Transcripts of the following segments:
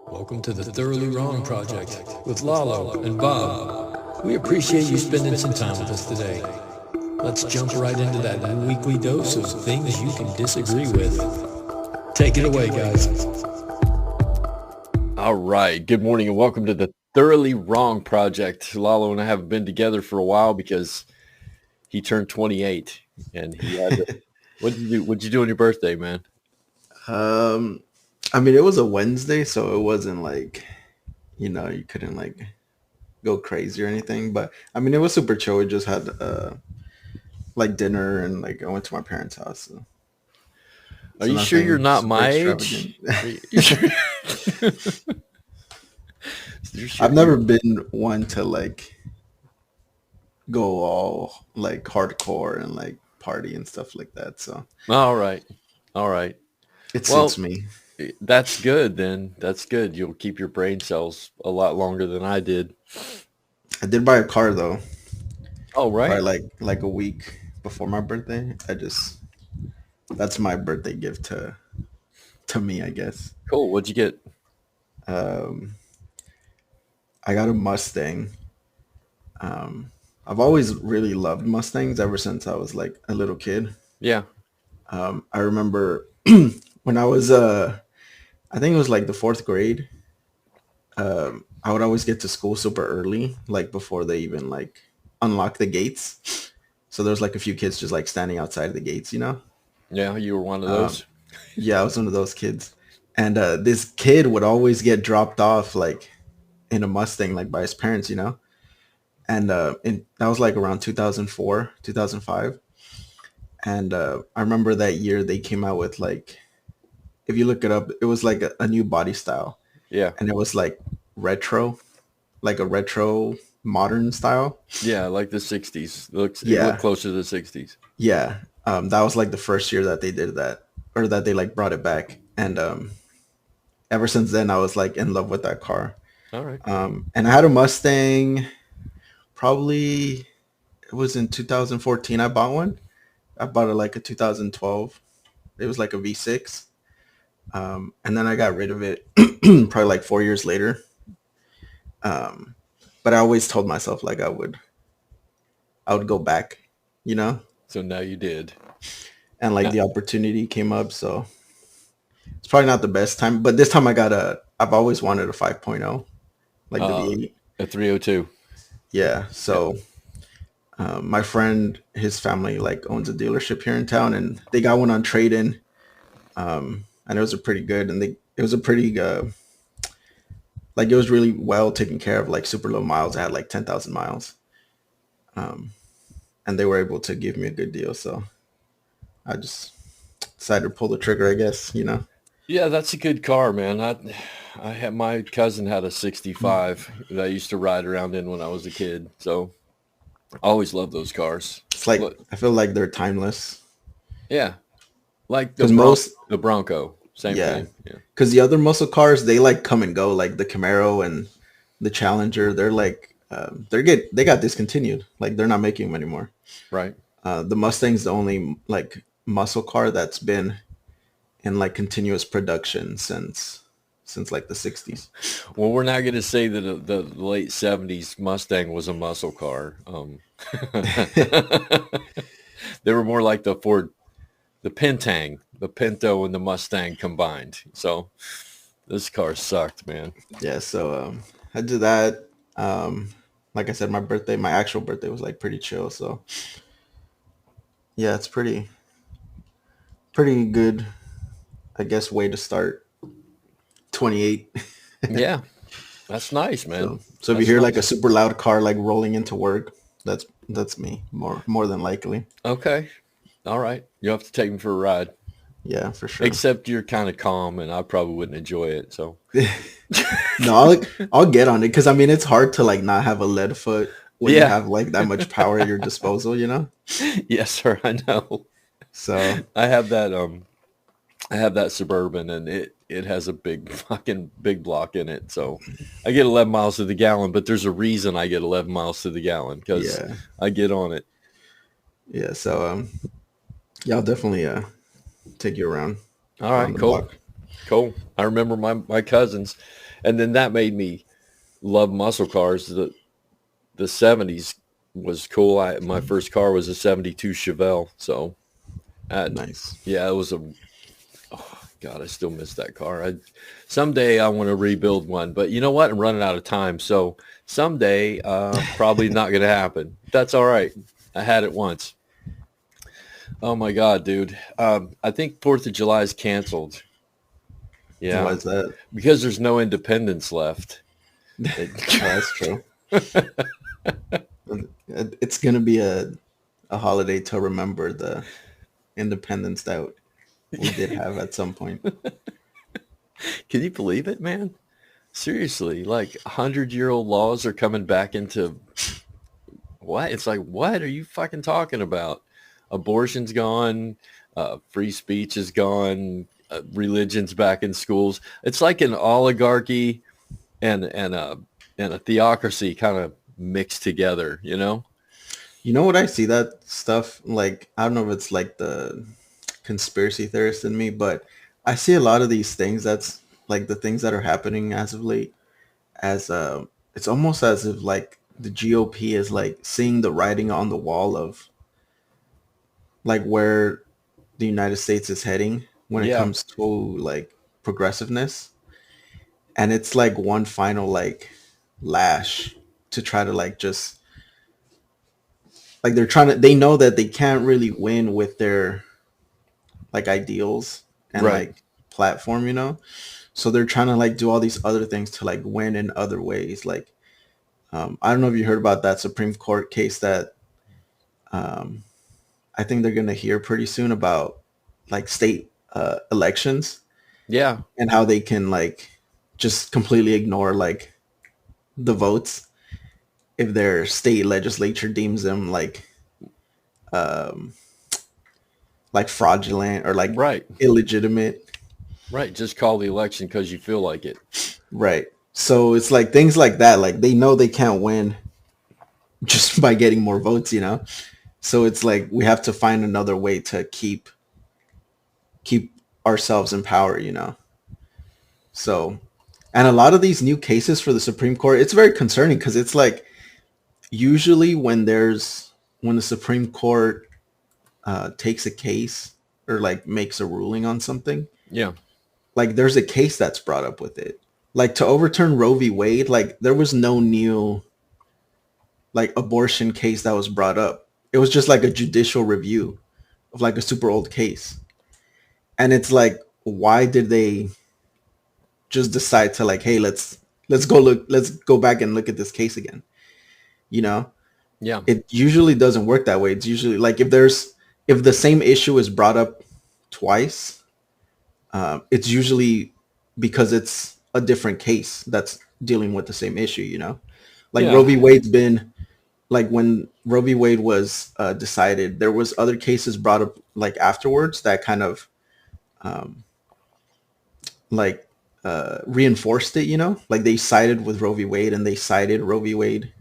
Welcome to the Thoroughly Wrong Project with Lalo and Bob. We appreciate you spending some time with us today. Let's jump right into that weekly dose of things you can disagree with. Take it away, guys. All right. Good morning and welcome to the Thoroughly Wrong Project. Lalo and I haven't been together for a while because he turned 28 and he had to, what'd you do on your birthday, man? It was a Wednesday, so it wasn't like, you couldn't like go crazy or anything. But it was super chill. We just had like dinner and like I went to my parents' house. Are you sure you're not my age? You sure? I've never been one to like go all like hardcore and like party and stuff like that. So All right. it suits me. That's good then. That's good. You'll keep your brain cells a lot longer than I did. I did buy a car though. Oh, right. Probably like a week before my birthday. That's my birthday gift to me, I guess. Cool. What'd you get? I got a Mustang. I've always really loved Mustangs ever since I was like a little kid. Yeah. I remember when I was I think it was like the fourth grade. I would always get to school super early, like before they even like unlock the gates. So there was like a few kids just like standing outside the gates, you know? Yeah, you were one of those. Yeah, I was one of those kids. And this kid would always get dropped off like in a Mustang, like by his parents, you know? And that was like around 2004, 2005. And I remember that year they came out with like, if you look it up, it was like a new body style. Yeah. And it was like retro, like a retro modern style. Yeah, like the 60s. It looked closer to the 60s. Yeah. That was like the first year that they did that, or that they like brought it back. And ever since then, I was like in love with that car. All right. And I had a Mustang. Probably it was in 2014. I bought one. I bought it like a 2012. It was like a V6. And then I got rid of it probably like 4 years later. But I always told myself like I would go back, you know? So now you did. And like the opportunity came up. So it's probably not the best time, but this time I've always wanted a 5.0, like the V8. A 302. Yeah. So my friend, his family like owns a dealership here in town and they got one on trade-in. And it was a pretty good, and it was a pretty, like it was really well taken care of, like super low miles. I had like 10,000 miles. And they were able to give me a good deal. So I just decided to pull the trigger, I guess, you know? Yeah, that's a good car, man. I had my cousin had a 65 that I used to ride around in when I was a kid. So I always loved those cars. It's like, I feel like they're timeless. Yeah. Like the Bronco, same thing. Yeah. Because the other muscle cars, they like come and go, like the Camaro and the Challenger. They're like, they got discontinued. Like they're not making them anymore. Right. The Mustang's the only like muscle car that's been in like continuous production since like the 60s. Well, we're not going to say that the late 70s Mustang was a muscle car. They were more like the Pentang, the Pinto and the Mustang combined. So this car sucked, man. Yeah. So I did that. Like I said, my actual birthday was like pretty chill. So yeah, it's pretty good, I guess, way to start 28. Yeah, that's nice, man. So if you hear like a super loud car like rolling into work, that's me more than likely. Okay. All right. You'll have to take me for a ride. Yeah, for sure. Except you're kind of calm and I probably wouldn't enjoy it. So no, I'll get on it because it's hard to like not have a lead foot when you have like that much power at your disposal, you know? Yes, sir. I know. So I have that Suburban and it has a big block in it. So I get 11 miles to the gallon, but there's a reason I get 11 miles to the gallon because I get on it. Yeah. So yeah, I'll definitely take you around. All right, cool. Block. Cool. I remember my cousins, and then that made me love muscle cars. The 70s was cool. My first car was a 72 Chevelle. So, Nice. yeah, it was oh God, I still miss that car. Someday I want to rebuild one, but you know what? I'm running out of time. So someday, probably not going to happen. That's all right. I had it once. Oh my God, dude. I think 4th of July is canceled. Why Yeah, is that? because there's no independence left. That's true. It's gonna be a holiday to remember the independence that we did have at some point. Can you believe it, man? Seriously, like 100-year-old laws are coming back into what? It's like, what are you fucking talking about? Abortion's gone, free speech is gone, religion's back in schools. It's like an oligarchy and a theocracy kind of mixed together, you know? You know what I see that stuff like? I don't know if it's like the conspiracy theorist in me, but I see a lot of these things that's like the things that are happening as of late as it's almost as if like the GOP is like seeing the writing on the wall of like where the United States is heading when it Yeah, comes to like progressiveness, and it's like one final like lash to try to like just like they know that they can't really win with their like ideals and right. like platform, you know? So they're trying to like do all these other things to like win in other ways. Like I don't know if you heard about that Supreme Court case that um I think they're gonna hear pretty soon about like state elections Yeah, and how they can like just completely ignore like the votes if their state legislature deems them um like fraudulent or like right. illegitimate. Right. Just call the election because you feel like it. Right. So it's like things like that. Like they know they can't win just by getting more votes, you know? So it's like we have to find another way to keep ourselves in power, you know? So, and a lot of these new cases for the Supreme Court, it's very concerning because it's like usually when the Supreme Court takes a case or like makes a ruling on something, Yeah. like there's a case that's brought up with it. Like to overturn Roe v. Wade, like there was no new like abortion case that was brought up. It was just like a judicial review of like a super old case. And it's like, why did they just decide to like, hey, let's go back and look at this case again. You know? Yeah. It usually doesn't work that way. It's usually like if the same issue is brought up twice, it's usually because it's a different case that's dealing with the same issue, you know? Like Roe Yeah. v. Wade's been like when Roe v. Wade was decided, there was other cases brought up like afterwards that kind of um, like reinforced it, you know? Like they sided with Roe v. Wade and they cited Roe v. Wade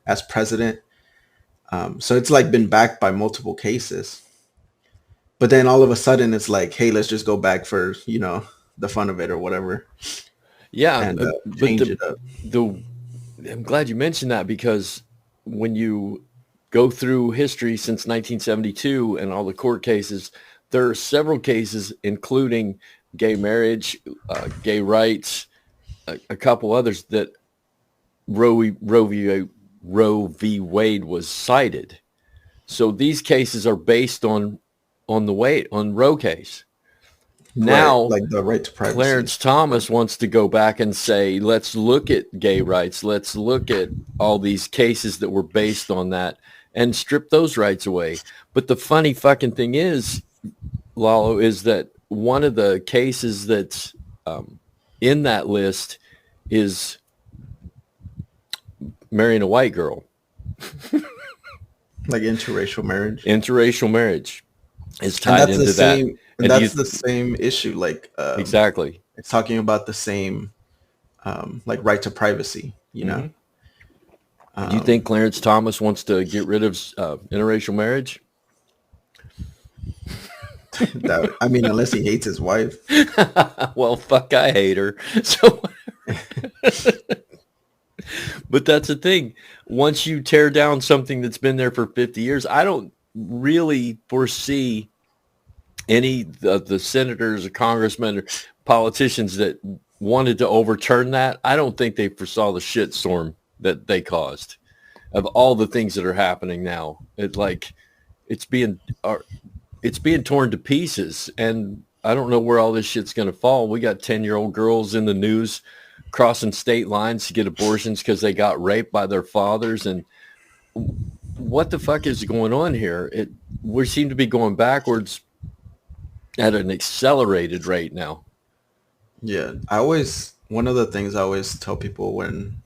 as president. So it's like been backed by multiple cases. But then all of a sudden it's like, hey, let's just go back for, you know, the fun of it or whatever Yeah. and But change it up. the I'm glad you mentioned that because when you go through history since 1972 and all the court cases, there are several cases, including gay marriage, gay rights, a couple others that Roe v. Wade was cited. So these cases are based on on Roe case. Right. Now Like the right to privacy. Clarence Thomas wants to go back and say, let's look at gay rights. Let's look at all these cases that were based on that and strip those rights away. But the funny fucking thing is, Lalo, is that one of the cases that's in that list is marrying a white girl. Like interracial marriage. Interracial marriage is And tied that's the into that. same and And do you, that's the same issue. Like exactly. it's talking about the same like right to privacy, you know? Mhm. Do you think Clarence Thomas wants to get rid of interracial marriage? I mean, unless he hates his wife. Well, fuck, I hate her. So, but that's the thing. Once you tear down something that's been there for 50 years, I don't really foresee any of the senators or congressmen or politicians that wanted to overturn that. I don't think they foresaw the shitstorm that they caused of all the things that are happening now. It's being torn to pieces, and I don't know where all this shit's going to fall. We got 10-year-old girls in the news crossing state lines to get abortions because they got raped by their fathers. And what the fuck is going on here? We seem to be going backwards at an accelerated rate now. Yeah, one of the things I always tell people when,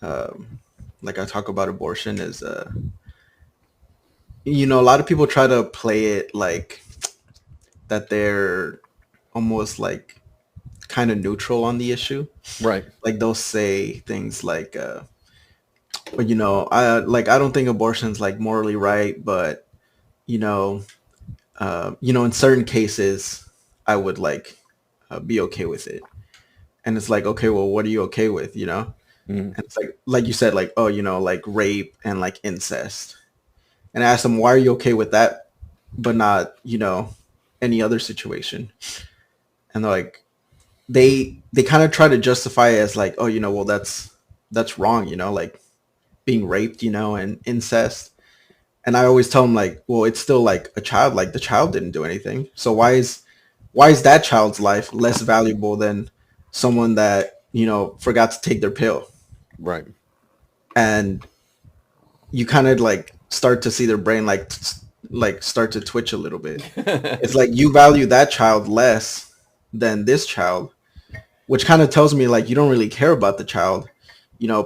like I talk about abortion is, a lot of people try to play it like that they're almost like kind of neutral on the issue. Right. Like they'll say things like, I don't think abortion's like morally right, but in certain cases I would like be okay with it. And it's like, okay, well, what are you okay with? Mm. And it's like you said, like, oh, like rape and like incest. And I asked them, why are you okay with that, but not, any other situation? And they're like, they kind of try to justify it as like, oh, well, that's wrong, like being raped, and incest. And I always tell them like, well, it's still like a child, like the child didn't do anything. So why is that child's life less valuable than someone that, forgot to take their pill? Right. And you kind of like start to see their brain like start to twitch a little bit. It's like you value that child less than this child, which kind of tells me like you don't really care about the child.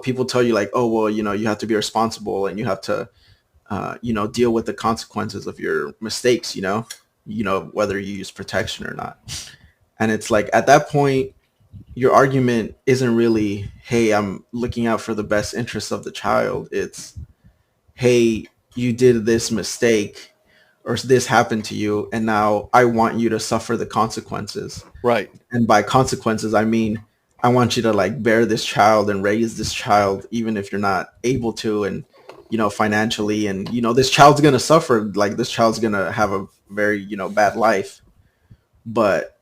People tell you like, oh, well, you have to be responsible and you have to, deal with the consequences of your mistakes, whether you use protection or not. And it's like at that point, your argument isn't really, hey, I'm looking out for the best interests of the child. It's, hey, you did this mistake or this happened to you, and now I want you to suffer the consequences. Right. And by consequences, I mean, I want you to like bear this child and raise this child, even if you're not able to, and, financially, and, this child's going to suffer. Like this child's going to have a very, bad life, but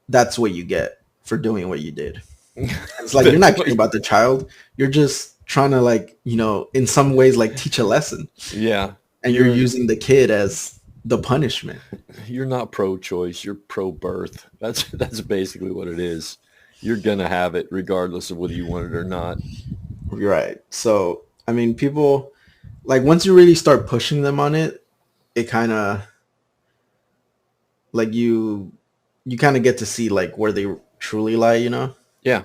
that's what you get for doing what you did. It's like, you're not caring about the child. You're just trying to like, in some ways, like teach a lesson. Yeah. And you're using the kid as the punishment. You're not pro-choice. You're pro-birth. That's basically what it is. You're going to have it regardless of whether you want it or not. Right. So, I mean, people, like once you really start pushing them on it, it kind of like you kind of get to see like where they truly lie, Yeah.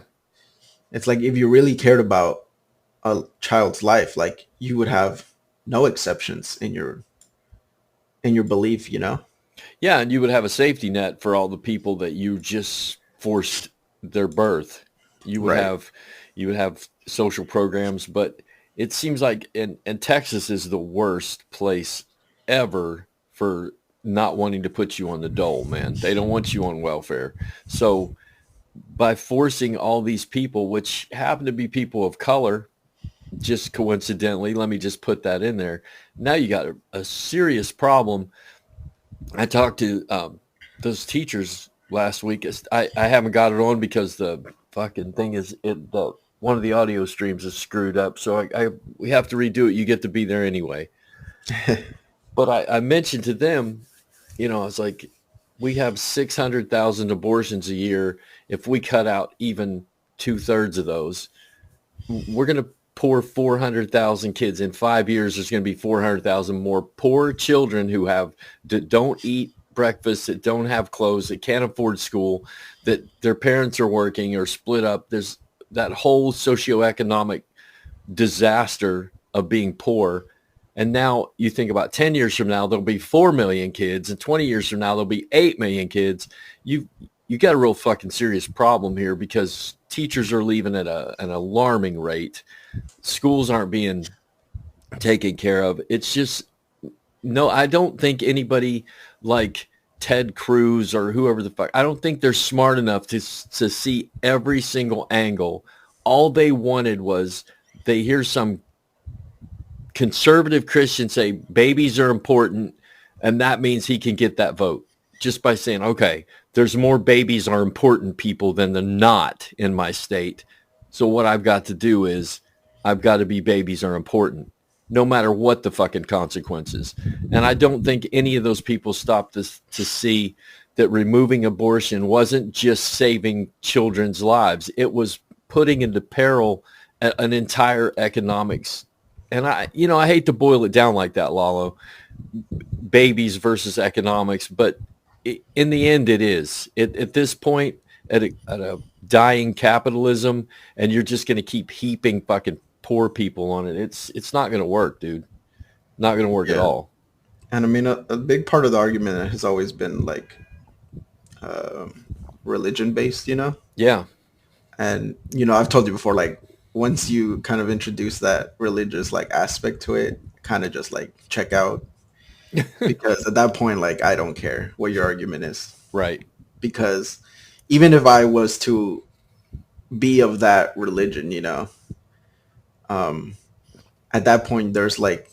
It's like if you really cared about a child's life, like you would have no exceptions in your belief, Yeah, and you would have a safety net for all the people that you just forced their birth. You would have social programs, but it seems like and Texas is the worst place ever for not wanting to put you on the dole, man. They don't want you on welfare. So by forcing all these people, which happen to be people of color, just coincidentally, let me just put that in there. Now you got a serious problem. I talked to those teachers last week. I haven't got it on because the fucking thing is one of the audio streams is screwed up. So we have to redo it. You get to be there anyway. But I mentioned to them, I was like, we have 600,000 abortions a year. If we cut out even 2/3 of those, we're going to pour 400,000 kids. In 5 years, there's going to be 400,000 more poor children who don't eat breakfast, that don't have clothes, that can't afford school, that their parents are working or split up. There's that whole socioeconomic disaster of being poor. And now you think about 10 years from now, there'll be 4 million kids, and 20 years from now, there'll be 8 million kids. You got a real fucking serious problem here because teachers are leaving at an alarming rate. Schools aren't being taken care of. It's just, no, I don't think anybody like Ted Cruz or whoever the fuck. I don't think they're smart enough to see every single angle. All they wanted was they hear some conservative Christian say babies are important, and that means he can get that vote just by saying, okay, there's more babies are important people than the not in my state. So what I've got to do is I've got to be babies are important, no matter what the fucking consequences. And I don't think any of those people stopped this to see that removing abortion wasn't just saving children's lives. It was putting into peril an entire economics. And I hate to boil it down like that, Lalo, babies versus economics, but in the end, it is. At this point, at a dying capitalism, and you're just going to keep heaping fucking poor people on it. It's not going to work, dude. Not going to work at all. And I mean, a big part of the argument has always been like religion based, Yeah. And I've told you before, like once you kind of introduce that religious like aspect to it, kind of just like check out. Because at that point, like, I don't care what your argument is. Right. Because even if I was to be of that religion, at that point, there's like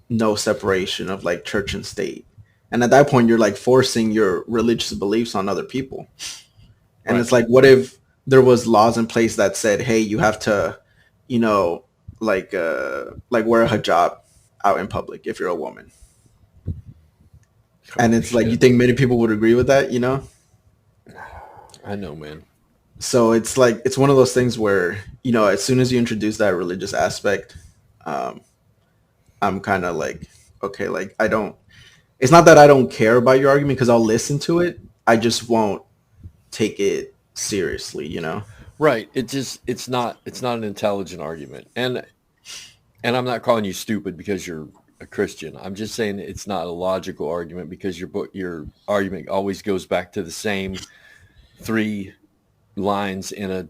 no separation of like church and state. And at that point, you're like forcing your religious beliefs on other people. And It's like, what if there was laws in place that said, hey, you have to, like wear a hijab out in public if you're a woman. And it's like, you think many people would agree with that, I know, man. So it's like, it's one of those things where, as soon as you introduce that religious aspect, I'm kind of like, okay, like it's not that I don't care about your argument because I'll listen to it. I just won't take it seriously, Right. It's not an intelligent argument. And I'm not calling you stupid because you're a Christian. I'm just saying it's not a logical argument because your argument always goes back to the same 3 lines in a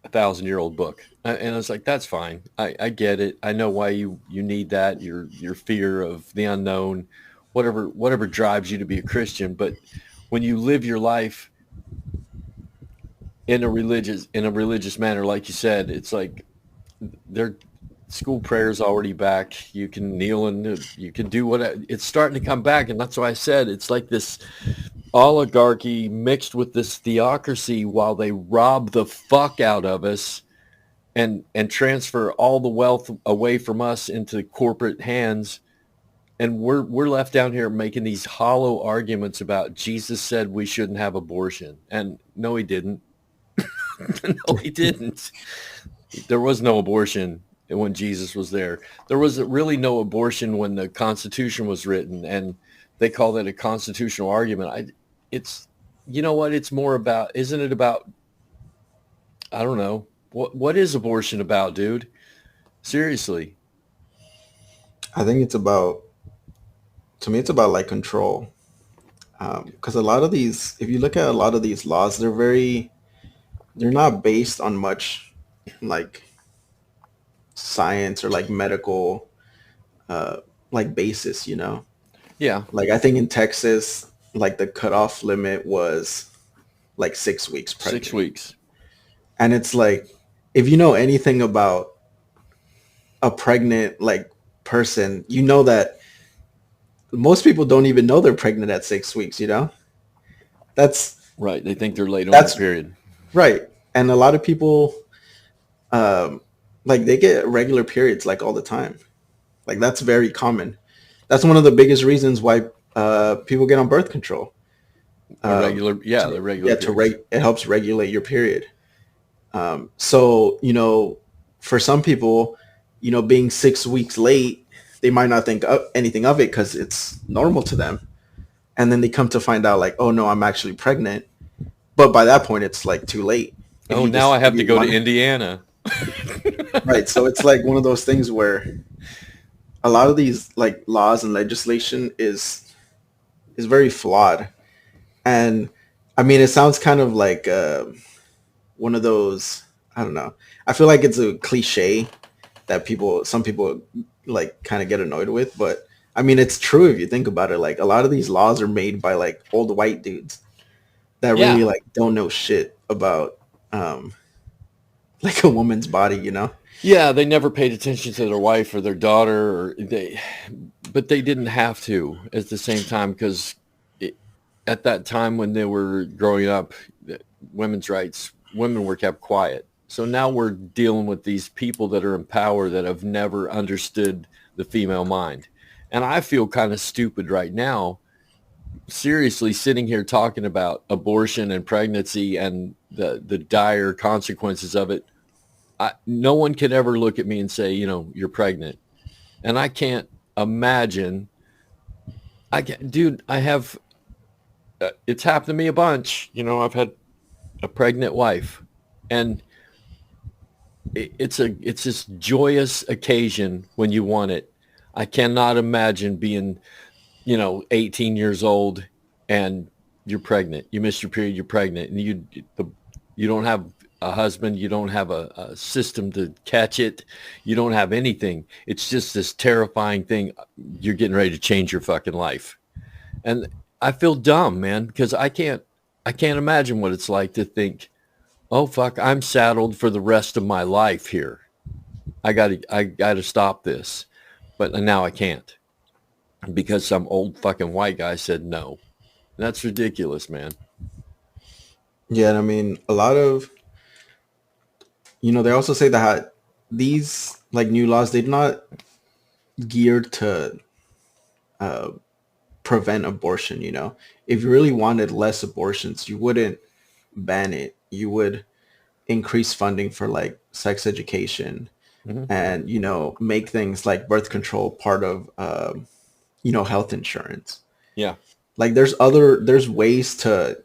1,000-year-old book. And I was like, that's fine. I get it. I know why you need that. Your fear of the unknown, whatever drives you to be a Christian. But when you live your life in a religious manner, like you said, it's like school prayer's already back. You can kneel and you can do it's starting to come back. And that's why I said it's like this oligarchy mixed with this theocracy while they rob the fuck out of us and transfer all the wealth away from us into corporate hands. And we're left down here making these hollow arguments about Jesus said we shouldn't have abortion. And no, he didn't. No, he didn't. There was no abortion when Jesus was there. There was really no abortion when the Constitution was written, and they call that a constitutional argument. It's, it's more about, isn't it about, I don't know, what is abortion about, dude? Seriously. I think it's about like control. Because a lot of these, if you look at a lot of these laws, they're not based on much like science or like medical like basis, Yeah. Like I think in Texas, like the cutoff limit was like 6 weeks pregnant. 6 weeks. And it's like, if you know anything about a pregnant like person, you know that most people don't even know they're pregnant at 6 weeks, That's right. They think they're late on the period. Right. And a lot of people like they get regular periods like all the time. Like that's very common. That's one of the biggest reasons why people get on birth control. It helps regulate your period. So, for some people, being 6 weeks late, they might not think anything of it because it's normal to them. And then they come to find out like, oh no, I'm actually pregnant. But by that point, it's like too late. Now I have to go to Indiana. Right. So it's like one of those things where a lot of these like laws and legislation is very flawed. And I mean, it sounds kind of like one of those, I don't know. I feel like it's a cliche that some people like kind of get annoyed with, but I mean, it's true if you think about it. Like a lot of these laws are made by like old white dudes that really Yeah. like don't know shit about um like a woman's body, you know? Yeah, they never paid attention to their wife or their daughter, but they didn't have to at the same time because at that time when they were growing up, women's rights, women were kept quiet. So now we're dealing with these people that are in power that have never understood the female mind. And I feel kind of stupid right now, seriously sitting here talking about abortion and pregnancy and the dire consequences of it. No one can ever look at me and say, you're pregnant. And I can't imagine. Dude, I have, it's happened to me a bunch. I've had a pregnant wife, and it's this joyous occasion when you want it. I cannot imagine being, 18 years old and you're pregnant. You miss your period, you're pregnant, and you don't have a husband, you don't have a system to catch it, you don't have anything. It's just this terrifying thing. You're getting ready to change your fucking life. And I feel dumb, man, because I can't imagine what it's like to think, oh fuck, I'm saddled for the rest of my life here. I gotta stop this. But now I can't because some old fucking white guy said no. That's ridiculous, man. Yeah, and I mean, a lot of, they also say that these like new laws, they're not geared to uh, prevent abortion. If you really wanted less abortions, you wouldn't ban it. You would increase funding for like sex education Mm-hmm. and, make things like birth control part of, health insurance. Yeah. Like there's ways to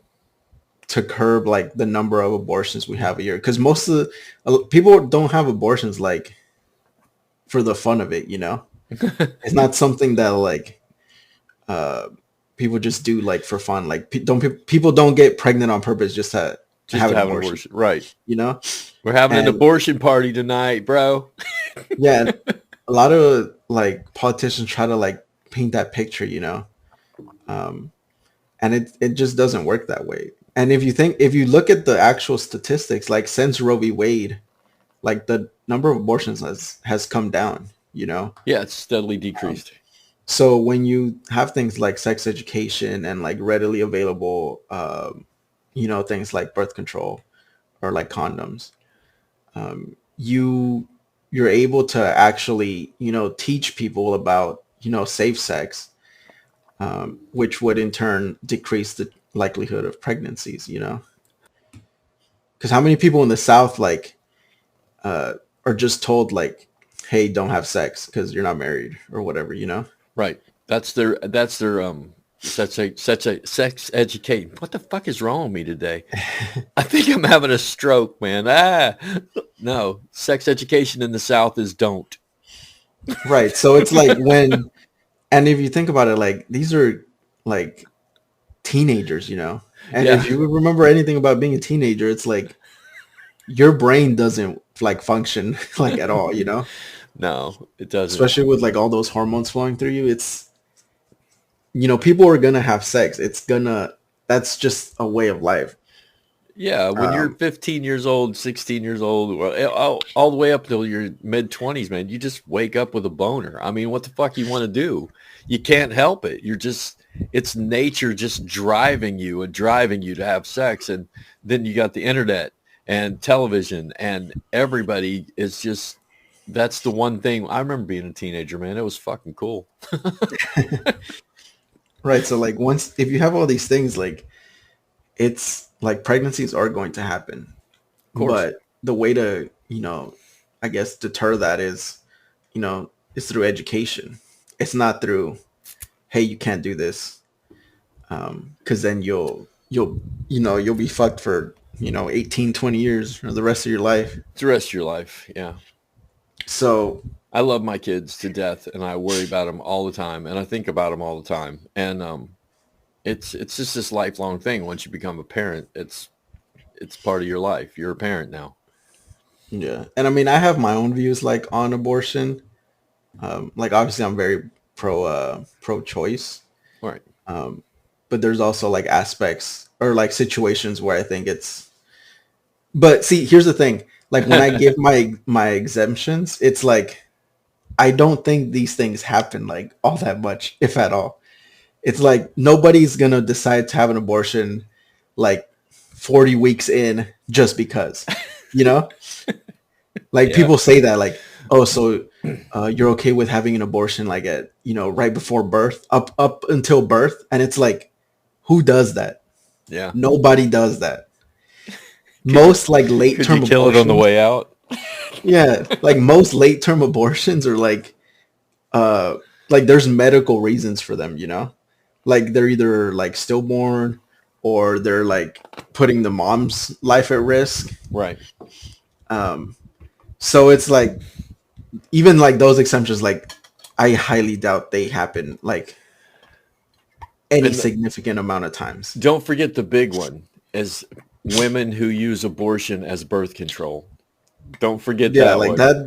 curb like the number of abortions we have a year. Cause most of the people don't have abortions like for the fun of it, it's not something that like, people just do like for fun. Like people don't get pregnant on purpose just to have an abortion. Right. We're having an And abortion party tonight, bro. yeah, a lot of like politicians try to like paint that picture, and it just doesn't work that way. And if you look at the actual statistics, like since Roe v. Wade, like the number of abortions has come down, Yeah, it's steadily decreased. So when you have things like sex education and like readily available, things like birth control or like condoms, you're able to actually, teach people about, safe sex, which would in turn decrease the likelihood of pregnancies, because how many people in the South like are just told like, hey, don't have sex because you're not married or whatever, Right. That's their such a sex educate. What the fuck is wrong with me today? I think I'm having a stroke, man. No, sex education in the South is don't. Right. So it's like and if you think about it, like these are like teenagers, and Yeah. if you remember anything about being a teenager, it's like your brain doesn't like function like at all, No, it doesn't. especially with like all those hormones flowing through you. It's, people are gonna have sex. That's just a way of life. Yeah, when you're 15 years old, 16 years old, all the way up till your mid-20s, man, you just wake up with a boner. I mean, what the fuck you want to do? You can't help it. It's nature just driving you to have sex. And then you got the internet and television, and everybody is just, that's the one thing. I remember being a teenager, man. It was fucking cool. Right. So like if you have all these things, like it's like pregnancies are going to happen. Of course. But the way to, I guess deter that is through education. It's not through, hey, you can't do this. Cause then you'll be fucked for, 18, 20 years or the rest of your life. It's the rest of your life. Yeah. So I love my kids to death, and I worry about them all the time, and I think about them all the time. And it's just this lifelong thing. Once you become a parent, it's part of your life. You're a parent now. yeah. And I mean, I have my own views like on abortion. Like obviously I'm very pro choice. Right. But there's also like aspects or like situations where I think it's. But see, here's the thing. Like when I give my exemptions, it's like I don't think these things happen like all that much, if at all. It's like nobody's gonna decide to have an abortion like 40 weeks in just because, you know? Like people say that like, oh, so you're okay with having an abortion like at, right before birth, up until birth, and it's like, who does that? Yeah. Nobody does that. Most like late term Could you kill it on the way out? Yeah, like most late term abortions are like there's medical reasons for them, like they're either like stillborn or they're like putting the mom's life at risk. Right. So it's like even like those exemptions, like I highly doubt they happen like any significant amount of times. Don't forget the big one is women who use abortion as birth control. Don't forget that. Yeah, like one. That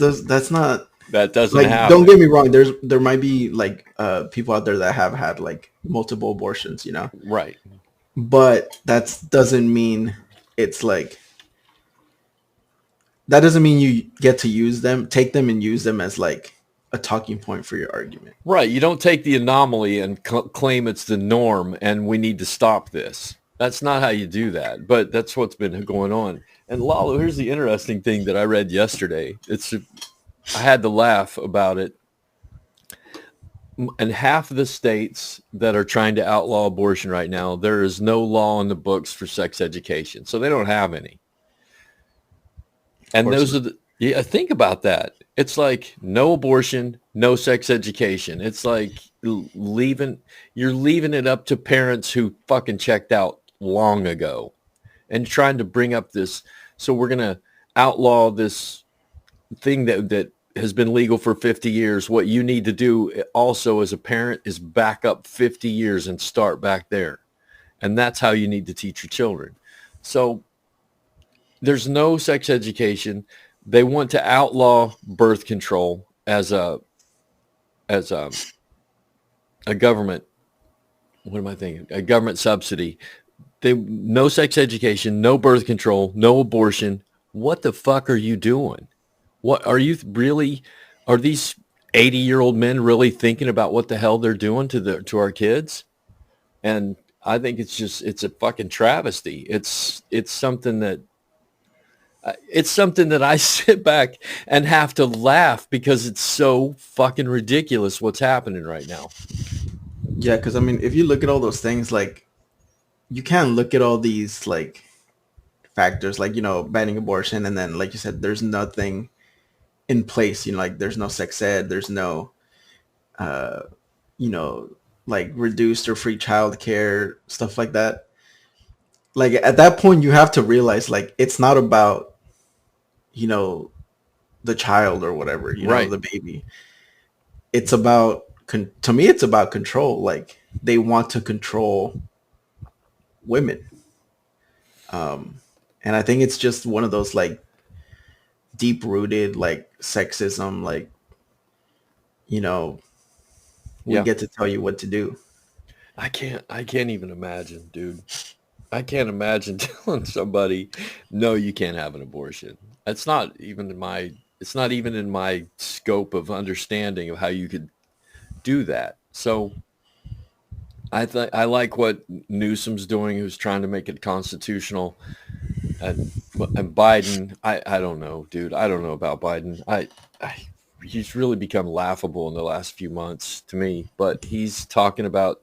doesn't like, happen. Don't get me wrong. There might be like people out there that have had like multiple abortions, Right. But that doesn't mean it's like that doesn't mean you get to take them and use them as like a talking point for your argument. Right. You don't take the anomaly and claim it's the norm and we need to stop this. That's not how you do that. But that's what's been going on. And Lalo, here's the interesting thing that I read yesterday. I had to laugh about it. In half of the states that are trying to outlaw abortion right now, there is no law in the books for sex education. So they don't have any. And those are think about that. It's like no abortion, no sex education. It's like you're leaving it up to parents who fucking checked out long ago and trying to bring up this. So we're going to outlaw this thing that has been legal for 50 years. What you need to do also as a parent is back up 50 years and start back there. And that's how you need to teach your children. So there's no sex education. They want to outlaw birth control as a government. What am I thinking? A government subsidy. No sex education, no birth control, no abortion. What the fuck are you doing? What are you really? Are these 80-year-old men really thinking about what the hell they're doing to our kids? And I think it's a fucking travesty. It's something that I sit back and have to laugh because it's so fucking ridiculous what's happening right now. Yeah, because I mean, if you look at all those things, like you can't look at all these like factors, like banning abortion, and then like you said, there's nothing in place. Like there's no sex ed, there's no, like reduced or free childcare, stuff like that. Like at that point, you have to realize like it's not about the child or whatever, right. The baby. It's about to me, it's about control. Like they want to control women. And I think it's just one of those like deep rooted like sexism, like, we get to tell you what to do. I can't even imagine, dude. I can't imagine telling somebody, no, you can't have an abortion. It's not even in my scope of understanding of how you could do that. So I like what Newsom's doing, who's trying to make it constitutional, and Biden. I don't know, dude. I don't know about Biden. He's really become laughable in the last few months to me. But he's talking about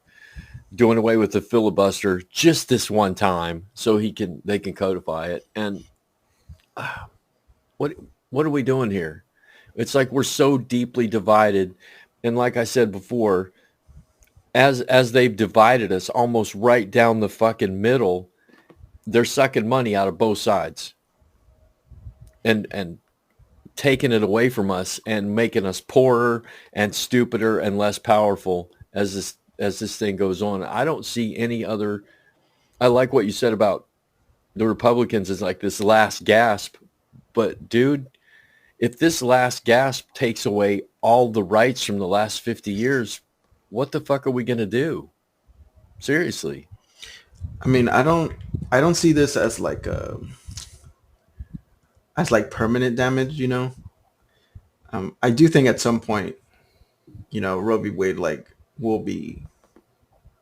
doing away with the filibuster just this one time, so they can codify it. And what are we doing here? It's like we're so deeply divided, and like I said before, as they've divided us almost right down the fucking middle, they're sucking money out of both sides and taking it away from us and making us poorer and stupider and less powerful as this thing goes on. I don't see any other. I like what you said about the Republicans is like this last gasp, but dude, if this last gasp takes away all the rights from the last 50 years, what the fuck are we going to do? Seriously. I mean, I don't see this as like permanent damage, you know. I do think at some point, you know, Roe v. Wade like will be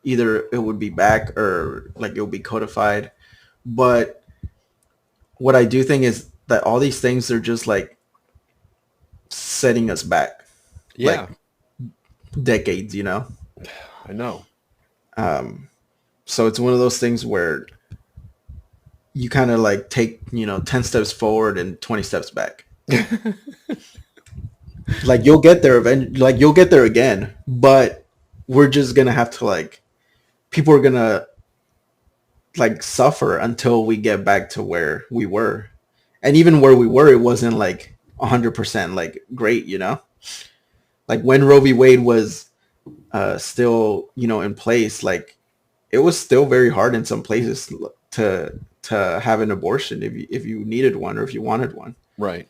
either it would be back or like it will be codified. But what I do think is that all these things are just like setting us back Yeah, like decades, you know. I know. So it's one of those things where you kind of like take, you know, 10 steps forward and 20 steps back. Like you'll get there eventually, like you'll get there again, but we're just going to have to like, people are going to like suffer until we get back to where we were. And even where we were, it wasn't like 100% like great, you know? Like when Roe v. Wade was still, you know, in place, like it was still very hard in some places to have an abortion if you needed one or if you wanted one. Right.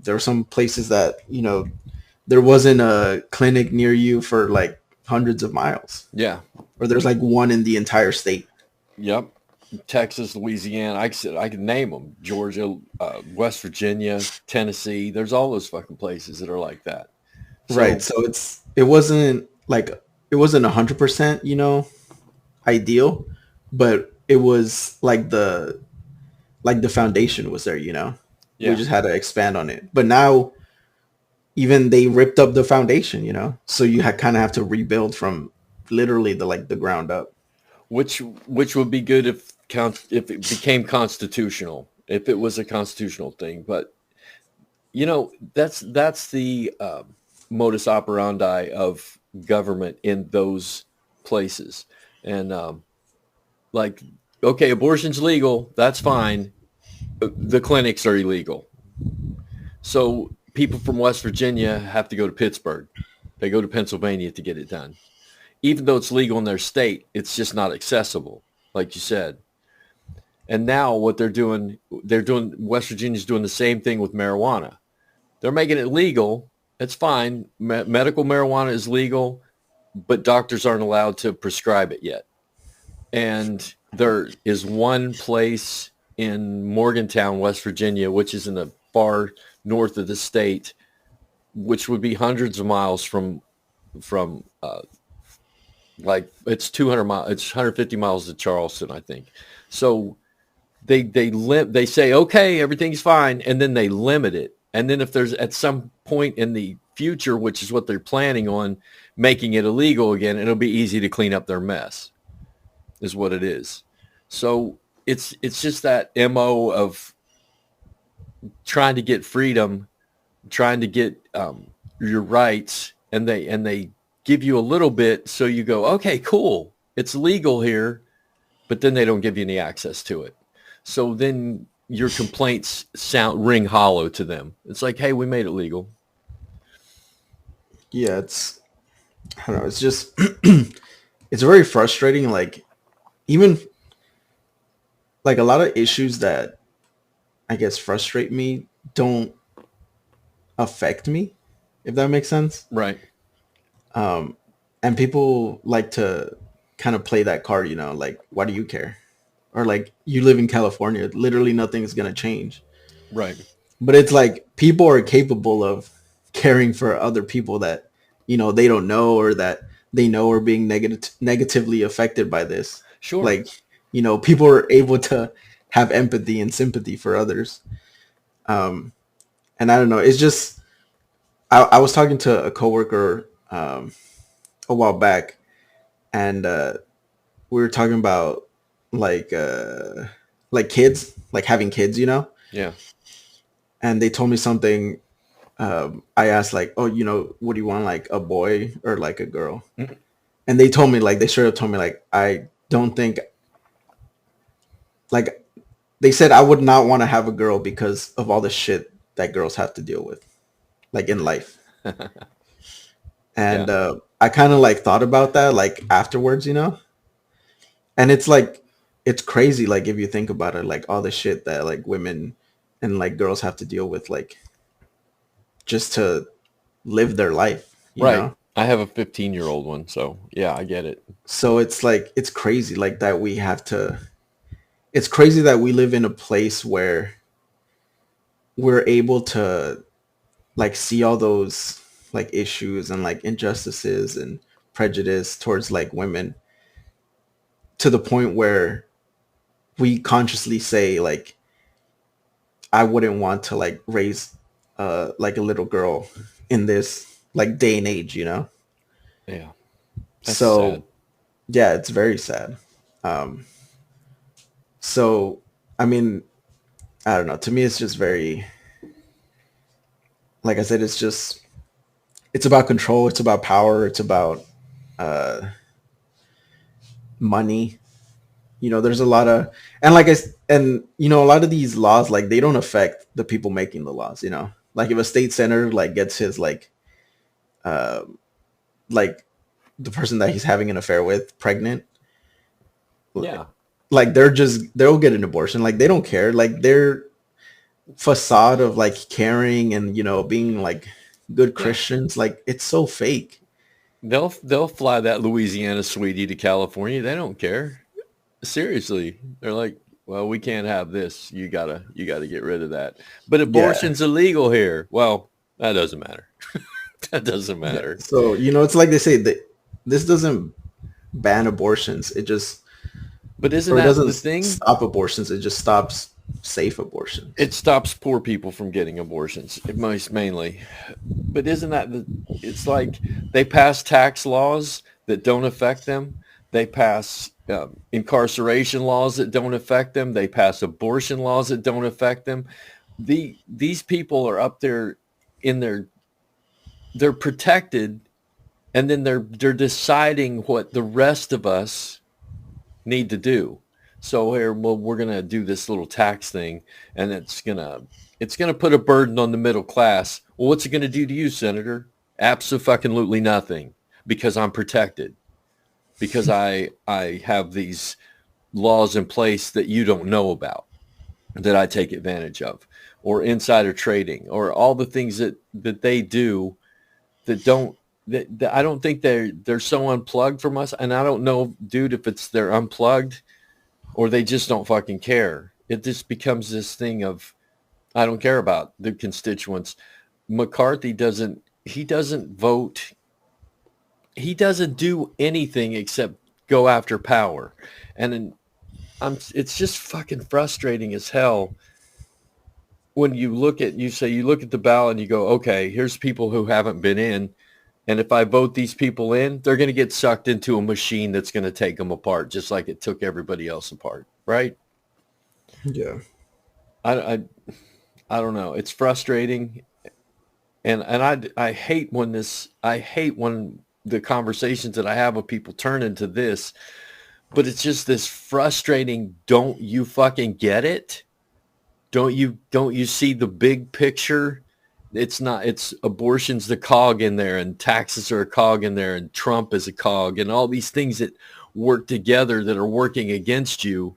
There were some places that, you know, there wasn't a clinic near you for like hundreds of miles. Yeah. Or there's like one in the entire state. Yep. Texas, Louisiana. I could name them. Georgia, West Virginia, Tennessee. There's all those fucking places that are like that. Right. So it wasn't 100%, you know, ideal, but it was like the foundation was there, you know. Yeah. We just had to expand on it. But now even they ripped up the foundation, you know. So you kind of have to rebuild from literally the ground up. Which would be good if it became constitutional, if it was a constitutional thing. But you know, that's the modus operandi of government in those places. And like, okay, abortion's legal, that's fine. The clinics are illegal. So people from West Virginia have to go to Pittsburgh. They go to Pennsylvania to get it done. Even though it's legal in their state, it's just not accessible, like you said. And now what West Virginia's doing the same thing with marijuana. They're making it legal. It's fine. Medical marijuana is legal, but doctors aren't allowed to prescribe it yet. And there is one place in Morgantown, West Virginia, which is in the far north of the state, which would be hundreds of miles from like it's 200 miles, it's 150 miles to Charleston, I think. So they say, okay, everything's fine. And then they limit it. And then if there's at some point in the future, which is what they're planning on making it illegal again, it'll be easy to clean up their mess is what it is. So it's just that MO of trying to get freedom, trying to get your rights, and they give you a little bit, so you go, okay, cool, it's legal here, but then they don't give you any access to it. So then your complaints ring hollow to them. It's like, hey, we made it legal. Yeah, I don't know, it's just it's very frustrating. Like even like a lot of issues that I guess frustrate me don't affect me, if that makes sense. Right. And people like to kind of play that card, you know, like, why do you care? Or like, you live in California, literally nothing is going to change. Right. But it's like, people are capable of caring for other people that, you know, they don't know, or that they know are being negatively affected by this. Sure. Like, you know, people are able to have empathy and sympathy for others. And I don't know, it's just, I was talking to a coworker a while back, and we were talking about like kids, like having kids, you know? Yeah. And they told me something. I asked like, oh, you know, what do you want, like a boy or like a girl? Mm-hmm. And they told me, like, they straight up told me, like, I don't think, like, they said I would not want to have a girl because of all the shit that girls have to deal with, like, in life. And yeah. I kind of like thought about that like afterwards, you know? And it's like, it's crazy, like, if you think about it, like all the shit that like women and like girls have to deal with, like, just to live their life, you right know? I have a 15-year-old one, so yeah, I get it. So it's like it's crazy like that we have to. It's crazy that we live in a place where we're able to like see all those like issues and like injustices and prejudice towards like women to the point where we consciously say like I wouldn't want to like raise like a little girl in this like day and age, you know? Yeah, that's sad. So yeah, it's very sad. Um so I mean, I don't know. To me it's just very, like I said, it's about control, it's about power, it's about uh money. You know, there's a lot of, and and you know, a lot of these laws, like they don't affect the people making the laws, you know. Like if a state senator like gets his uh like the person that he's having an affair with pregnant, Yeah, like they'll get an abortion. Like they don't care. Like their facade of like caring and, you know, being like good yeah. Christians, like it's so fake. They'll fly that Louisiana sweetie to California. They don't care. Seriously, they're like, well, we can't have this. You gotta get rid of that. But Yeah. abortion's illegal here. Well, that doesn't matter. That doesn't Yeah. matter. So, you know, it's like they say that this doesn't ban abortions. It just, But isn't or it that doesn't the thing? stop abortions. It just stops safe abortions. It stops poor people from getting abortions, most mainly. But isn't that the? It's like they pass tax laws that don't affect them. They pass incarceration laws that don't affect them. They pass abortion laws that don't affect them. These people are up there in their, they're protected, and then they're deciding what the rest of us need to do. So here, well, we're gonna do this little tax thing, and it's gonna put a burden on the middle class. Well, what's it gonna do to you, Senator? Absolutely nothing, because I'm protected, because I have these laws in place that you don't know about, that I take advantage of, or insider trading, or all the things that they do that don't, that I don't think they're so unplugged from us. And I don't know, dude, if it's they're unplugged or they just don't fucking care. It just becomes this thing of, I don't care about the constituents. McCarthy doesn't, he doesn't vote. He doesn't do anything except go after power. And then it's just fucking frustrating as hell when you look at the ballot and you go, okay, here's people who haven't been in. And if I vote these people in, they're going to get sucked into a machine that's going to take them apart, just like it took everybody else apart, right? Yeah. I, I don't know. It's frustrating, and I hate when the conversations that I have with people turn into this. But it's just this frustrating. Don't you fucking get it? Don't you see the big picture? It's abortion's the cog in there, and taxes are a cog in there, and Trump is a cog, and all these things that work together that are working against you.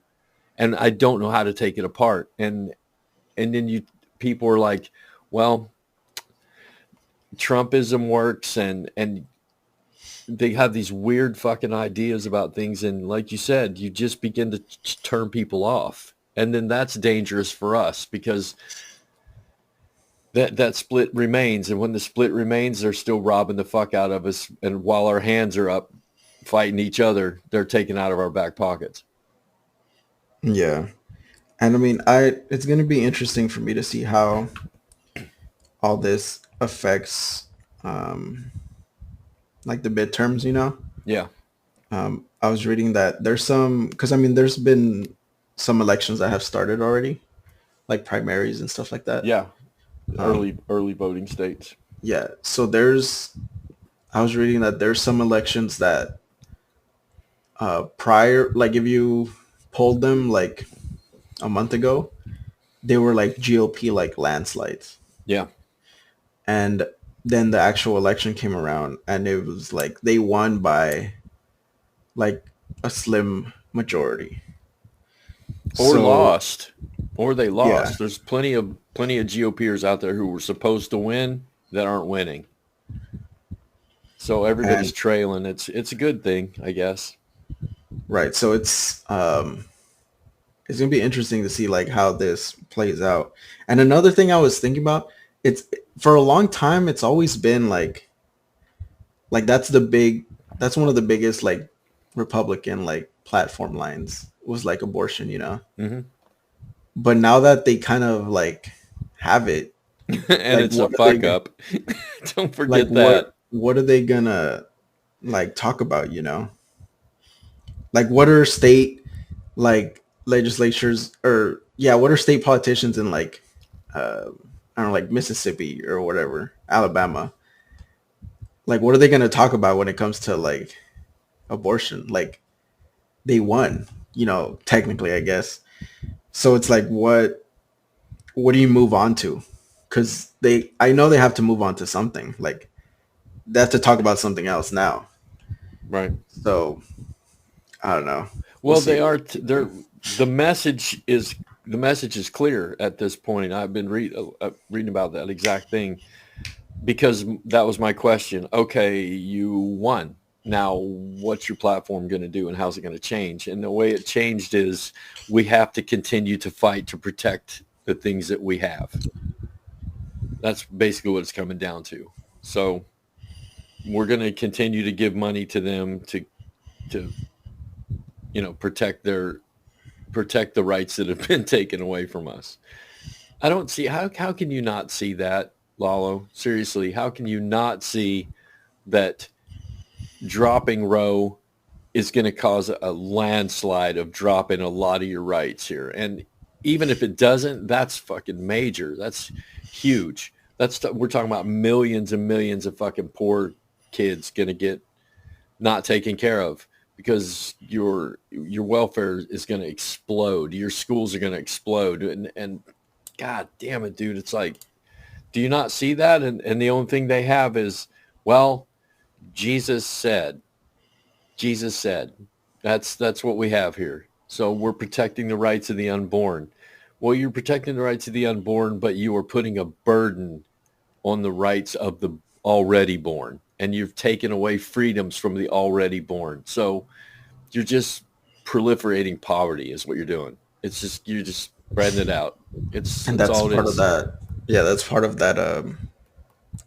And I don't know how to take it apart. And then people are like, well, Trumpism works, and they have these weird fucking ideas about things, and like you said, you just begin to turn people off. And then that's dangerous for us, because that split remains, and when the split remains, they're still robbing the fuck out of us, and while our hands are up fighting each other, they're taking out of our back pockets. Yeah. And I mean, it's going to be interesting for me to see how all this affects like the midterms, you know? Yeah. I was reading that there's some, because I mean, there's been some elections that have started already, like primaries and stuff like that. Yeah. Um, Early voting states. yeah. So I was reading that there's some elections that prior, like if you polled them like a month ago, they were like GOP like landslides. Yeah. And then the actual election came around and it was like they won by like a slim majority. Or So lost, or they yeah, lost. There's plenty of GOPers out there who were supposed to win that aren't winning. So everybody's And trailing. It's a good thing, I guess. right, so it's gonna be interesting to see like how this plays out. And another thing I was thinking about, it's for a long time it's always been like that's one of the biggest like Republican like platform lines was like abortion, you know. Hmm. But now that they kind of like have it, And like it's a fuck up. Don't like forget that. what are they gonna like talk about, you know? Like what are state like legislatures or yeah, what are state politicians in like I don't know, like Mississippi or whatever, Alabama. Like what are they gonna talk about when it comes to like abortion? Like they won, you know, technically I guess. So it's like what do you move on to? Because I know they have to move on to something. Like they have to talk about something else now. Right. So I don't know. We'll Well, see. they are. They're the message is clear at this point. I've been reading about that exact thing because that was my question. Okay, you won. Now, what's your platform going to do, and how's it going to change? And the way it changed is we have to continue to fight to protect the things that we have. That's basically what it's coming down to. So we're going to continue to give money to them to protect the rights that have been taken away from us. I don't see how can you not see that, Lalo? Seriously, how can you not see that dropping Roe is going to cause a landslide of dropping a lot of your rights here? And even if it doesn't, that's fucking major. That's huge. We're talking about millions and millions of fucking poor kids going to get not taken care of because your welfare is going to explode. Your schools are going to explode. And God damn it, dude. It's like, do you not see that? And the only thing they have is, well, Jesus said, Jesus said, that's what we have here. So we're protecting the rights of the unborn. Well, you're protecting the rights of the unborn, but you are putting a burden on the rights of the already born. And you've taken away freedoms from the already born. So you're just proliferating poverty is what you're doing. It's just, you're just spreading it out. And It's that's all it part of is. that. Yeah, that's part of that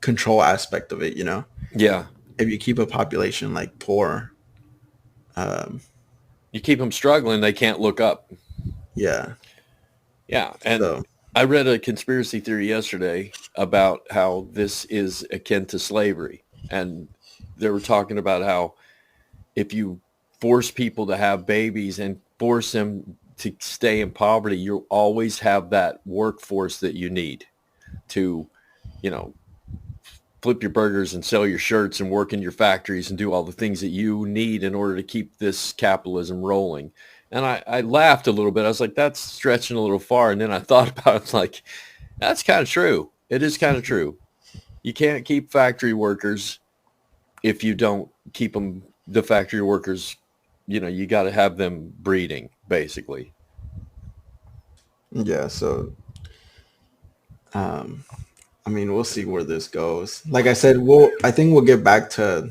control aspect of it, you know. Yeah. If you keep a population like poor, You keep them struggling, they can't look up. yeah. Yeah. And So I read a conspiracy theory yesterday about how this is akin to slavery. And they were talking about how if you force people to have babies and force them to stay in poverty, you'll always have that workforce that you need to, you know, flip your burgers and sell your shirts and work in your factories and do all the things that you need in order to keep this capitalism rolling. And I laughed a little bit. I was like, that's stretching a little far. And then I thought about it. I was like, that's kind of true. It is kind of true. You can't keep factory workers if you don't keep them, the factory workers, you got to have them breeding, basically. yeah, so um I mean, we'll see where this goes. Like I said, I think we'll get back to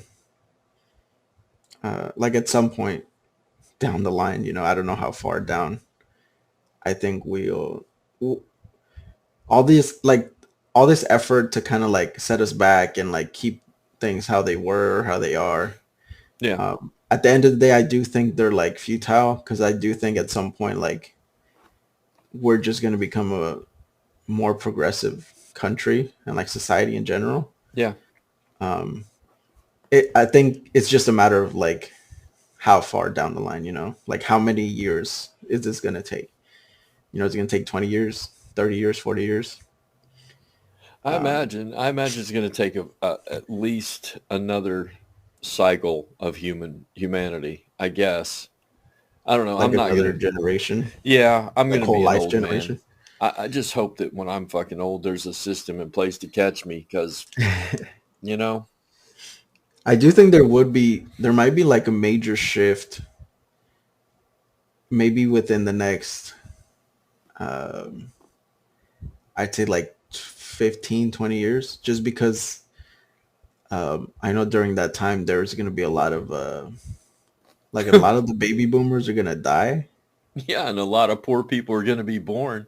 like at some point down the line, you know, I don't know how far down. I think we'll all these like all this effort to kind of like set us back and like keep things how they were, how they are. Yeah. At the end of the day, I do think they're like futile because I do think at some point like we're just going to become a more progressive country and like society in general. Yeah. I think it's just a matter of like how far down the line, you know, like how many years is this going to take? You know, it's going to take 20 years, 30 years, 40 years. I imagine it's going to take at least another cycle of humanity, I guess. I don't know. Like I'm not another going to, generation, yeah, I'm like going to whole be an life old man. generation. I just hope that when I'm fucking old, there's a system in place to catch me because, you know, I do think there might be like a major shift maybe within the next, I'd say like 15, 20 years, just because I know during that time there's going to be a lot of like a lot of the baby boomers are going to die. Yeah, and a lot of poor people are going to be born.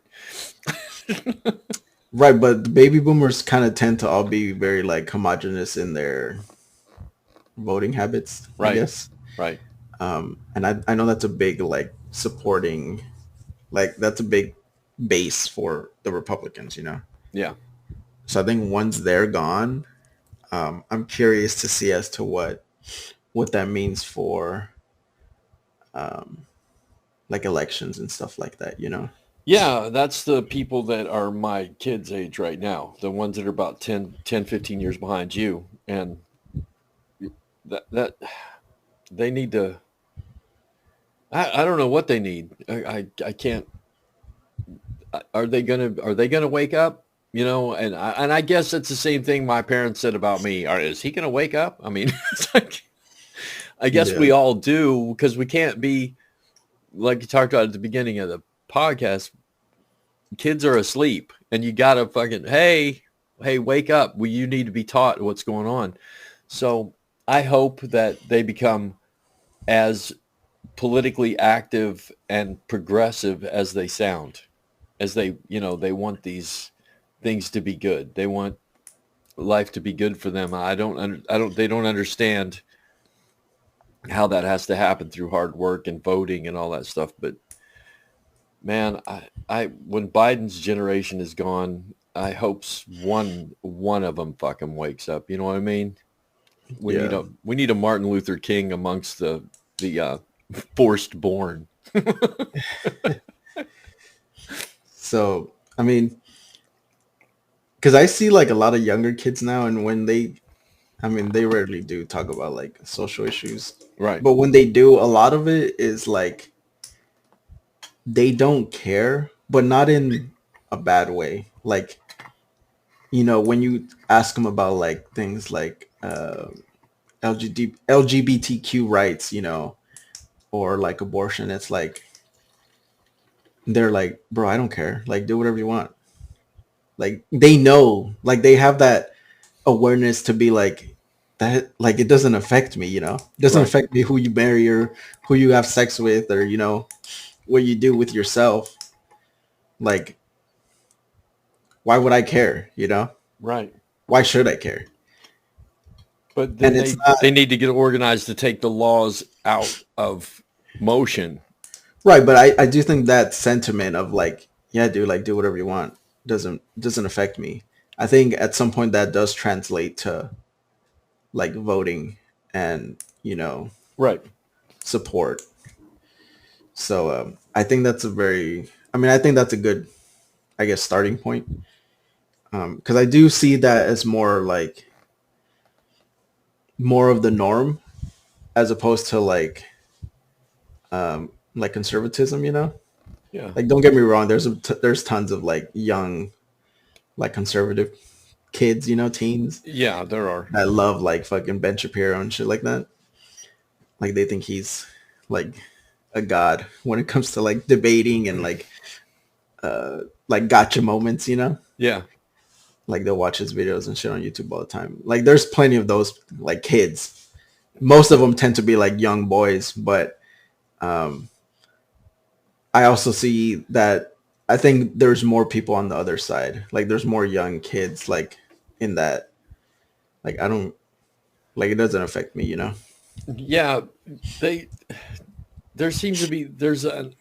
Right, but the baby boomers kind of tend to all be very like homogenous in their voting habits, I Right, guess. right. And I know that's a big like supporting, like that's a big base for the Republicans, you know. Yeah. So I think once they're gone, I'm curious to see as to what that means for like elections and stuff like that, you know. Yeah, that's the people that are my kids' age right now, the ones that are about 15 years behind you. And that they need to, I don't know what they need. I can't, are they gonna wake up? You know, and I guess it's the same thing my parents said about me. Is he gonna wake up? I mean, it's like, I guess Yeah. we all do, because we can't be, like you talked about at the beginning of the podcast, kids are asleep and you gotta fucking, hey, wake up. Well, you need to be taught what's going on. So I hope that they become as politically active and progressive as they sound, as they, they want these things to be good. They want life to be good for them. They don't understand how that has to happen through hard work and voting and all that stuff. But man, when Biden's generation is gone, I hope one of them fucking wakes up. You know what I mean? Yeah. We need a Martin Luther King amongst the forced born. So, I mean, because I see like a lot of younger kids now, and when I mean, they rarely do talk about like social issues, Right. but when they do, a lot of it is like they don't care, but not in a bad way. Like, you know, when you ask them about like things like LGBTQ rights, you know, or like abortion, it's like they're like, bro, I don't care. Like, do whatever you want. Like, they know, like, they have that awareness to be like that. Like, it doesn't affect me, you know. It doesn't Right. affect me who you marry or who you have sex with, or you know what you do with yourself. Like, why would I care? You know, Right. why should I care? But And then it's not they need to get organized to take the laws out of motion. right, but I do think that sentiment of like, yeah, dude, like do whatever you want doesn't affect me. I think at some point that does translate to like voting and you know Right. support. So I think that's I mean, I think that's a good, I guess, starting point. Because I do see that as more of the norm as opposed to like conservatism. You know, Yeah. like don't get me wrong. There's tons of like young, like conservative kids, you know, teens Yeah, there are. that love like fucking Ben Shapiro and shit like that. Like they think he's like a god when it comes to like debating and like gotcha moments, you know? Yeah. Like they'll watch his videos and shit on YouTube all the time. Like there's plenty of those like kids. Most of them tend to be like young boys, but um I also see that I think there's more people on the other side. Like there's more young kids like in that like I don't like it doesn't affect me, you know? Yeah. They there seems to be there's a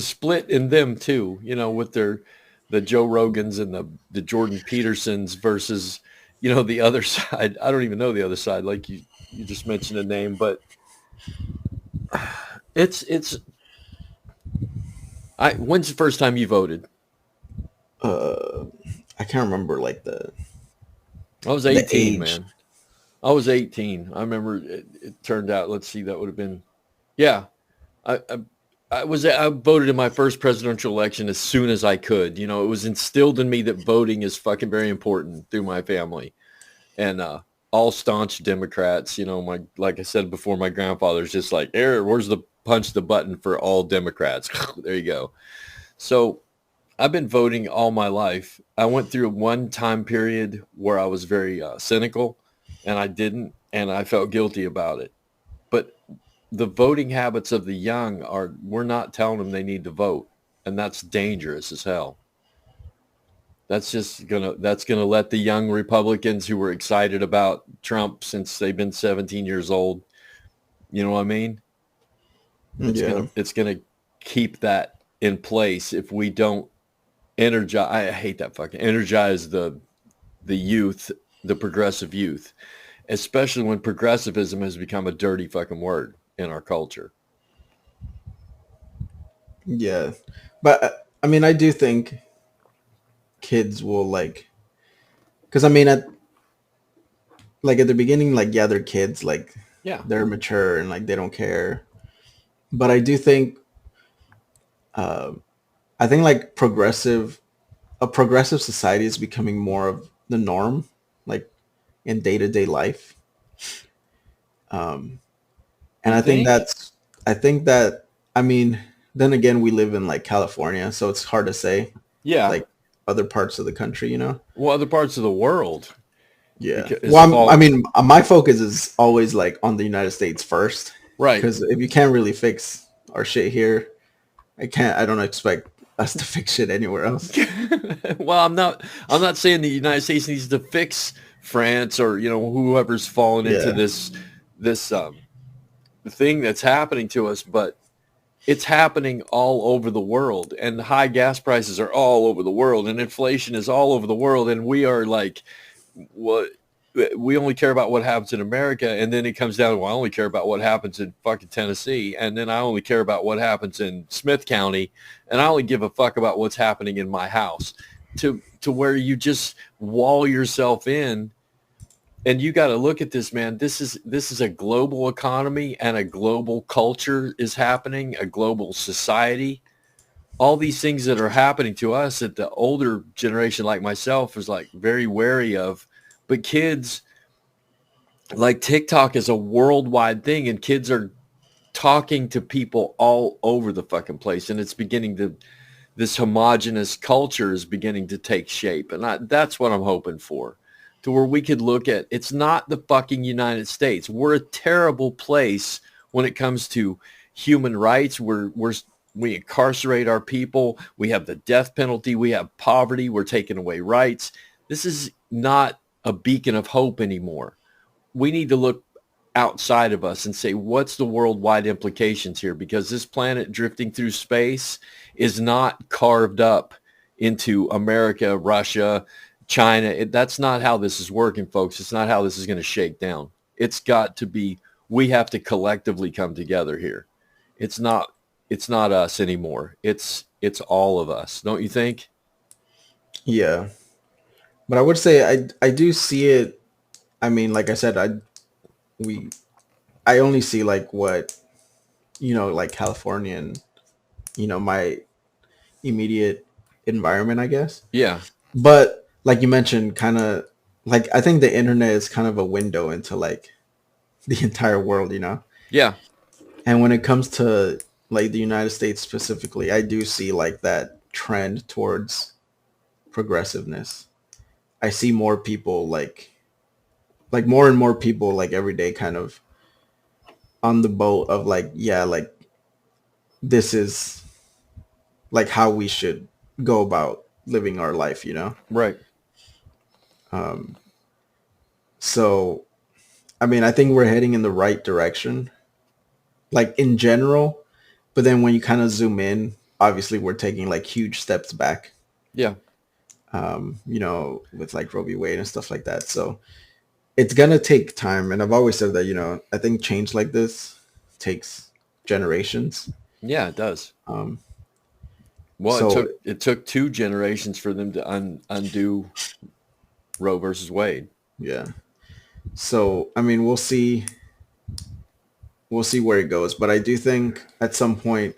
split in them too, with the Joe Rogans and the Jordan Petersons versus, the other side. I don't even know the other side. Like you just mentioned a name, but it's when's the first time you voted? Uh I can't remember like I was the 18, age. man. I was 18. I remember it turned out, let's see, that would have been, yeah. I, I I voted in my first presidential election as soon as I could. It was instilled in me that voting is fucking very important through my family, and all staunch Democrats. Like I said before, my grandfather's just like, where's the punch the button for all Democrats? There you go. So I've been voting all my life. I went through one time period where I was very cynical, and I didn't, and I felt guilty about it. But the voting habits of the young are, we're not telling them they need to vote, and that's dangerous as hell. That's gonna let the young Republicans who were excited about Trump since they've been 17 years old, you know what I mean? Yeah. It's gonna keep that in place if we don't energize. I hate that fucking energize the youth, the progressive youth, especially when progressivism has become a dirty fucking word in our culture. Yeah. But I mean, I do think kids will like, because I mean, at the beginning, like, yeah, they're kids, like Yeah. they're mature and like they don't care. But I do think, uh, I think like a progressive society is becoming more of the norm, like in day to day life. Um, and You think? I think that, I mean, then again, we live in like California, so it's hard to say, Yeah. like other parts of the country, you know? Well, other parts of the world Yeah. because Well, I fall mean, my focus is always like on the United States first, right. because if you can't really fix our shit here, I don't expect us to fix shit anywhere else. Well, I'm not saying the United States needs to fix France or whoever's fallen into Yeah. this thing that's happening to us, but it's happening all over the world, and high gas prices are all over the world, and inflation is all over the world, and we are like, what? We only care about what happens in America, and then it comes down to, well, I only care about what happens in fucking Tennessee, and then I only care about what happens in Smith County, and I only give a fuck about what's happening in my house. To where you just wall yourself in, and you got to look at this, man. This is a global economy, and a global culture is happening, a global society. All these things that are happening to us that the older generation like myself is like very wary of, but kids, like, TikTok is a worldwide thing, and kids are talking to people all over the fucking place, and it's beginning to, this homogenous culture is beginning to take shape, and that's what I'm hoping for, to where we could look at, it's not the fucking United States. We're a terrible place when it comes to human rights. We incarcerate our people. We have the death penalty. We have poverty. We're taking away rights. This is not a beacon of hope anymore. We need to look outside of us and say, what's the worldwide implications here? Because this planet drifting through space is not carved up into America, Russia, China. That's not how this is working, folks. It's not how this is going to shake down. It's got to be, we have to collectively come together here. It's not us anymore. It's all of us. Don't you think? Yeah. But I would say I do see it. I mean, like I said, we I only see like what, like California and, my immediate environment, I guess. Yeah. But like you mentioned, kind of like, I think the internet is kind of a window into like the entire world, Yeah. And when it comes to like the United States specifically, I do see like that trend towards progressiveness. I see more people like more and more people like every day kind of on the boat of like, yeah, like this is like how we should go about living our life. Right. So, I mean, I think we're heading in the right direction, like in general. But then when you kind of zoom in, obviously we're taking like huge steps back, Yeah. with like Roe v. Wade and stuff like that. So it's gonna take time. And I've always said that, I think change like this takes generations. Yeah, it does. Um, Well, it so took it took 2 generations for them to undo Roe versus Wade. yeah. So I mean, we'll see where it goes. But I do think at some point,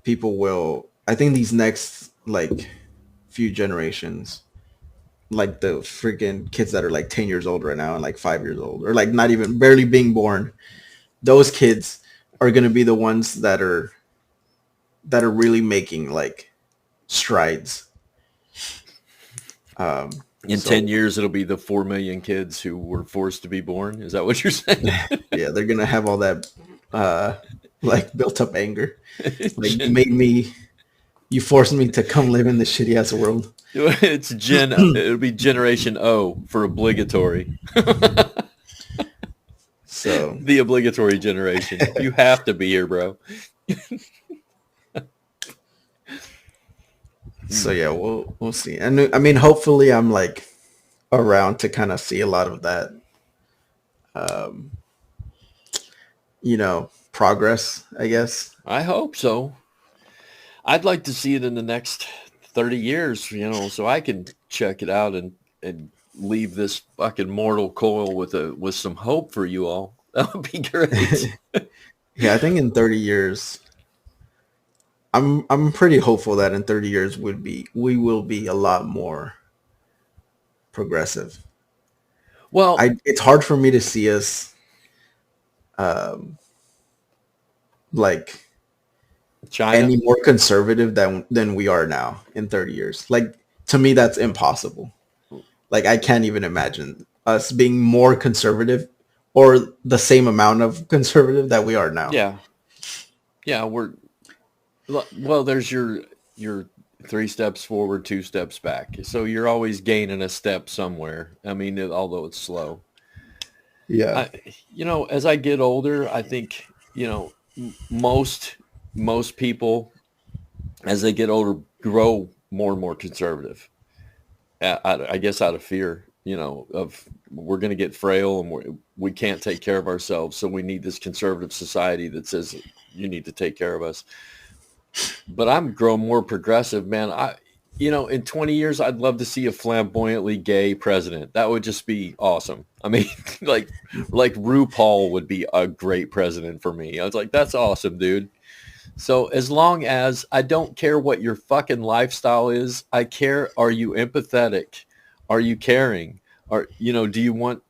people will. I think these next like few generations, like the freaking kids that are like 10 years old right now and like 5 years old, or like not even barely being born, those kids are gonna be the ones that are really making like strides. In So 10 years, it'll be the 4 million kids who were forced to be born. Is that what you're saying? yeah, they're gonna have all that like built up anger. Like Gen- you forced me to come live in this shitty ass world. it'll be Generation O for obligatory. So The obligatory generation. You have to be here, bro. so yeah, we'll see. And I mean, hopefully, I'm like around to kind of see a lot of that, progress. I guess. I hope so. I'd like to see it in the next 30 years, so I can check it out and leave this fucking mortal coil with some hope for you all. That would be great. Yeah, I think in 30 years, I'm pretty hopeful that in 30 years we will be a lot more progressive. Well, It's hard for me to see us like China. any more conservative than we are now in 30 years. Like to me that's impossible. Like I can't even imagine us being more conservative or the same amount of conservative that we are now. Yeah. Yeah, well, there's your 3 steps forward, 2 steps back. So you're always gaining a step somewhere. I mean, although it's slow. Yeah. As I get older, I think, most people as they get older grow more and more conservative. I guess out of fear, of we're going to get frail and we can't take care of ourselves. So we need this conservative society that says you need to take care of us. But I'm growing more progressive, man. In 20 years, I'd love to see a flamboyantly gay president. That would just be awesome. I mean, like RuPaul would be a great president for me. I was like, that's awesome, dude. So as long as I don't care what your fucking lifestyle is, I care, are you empathetic? Are you caring? Do you want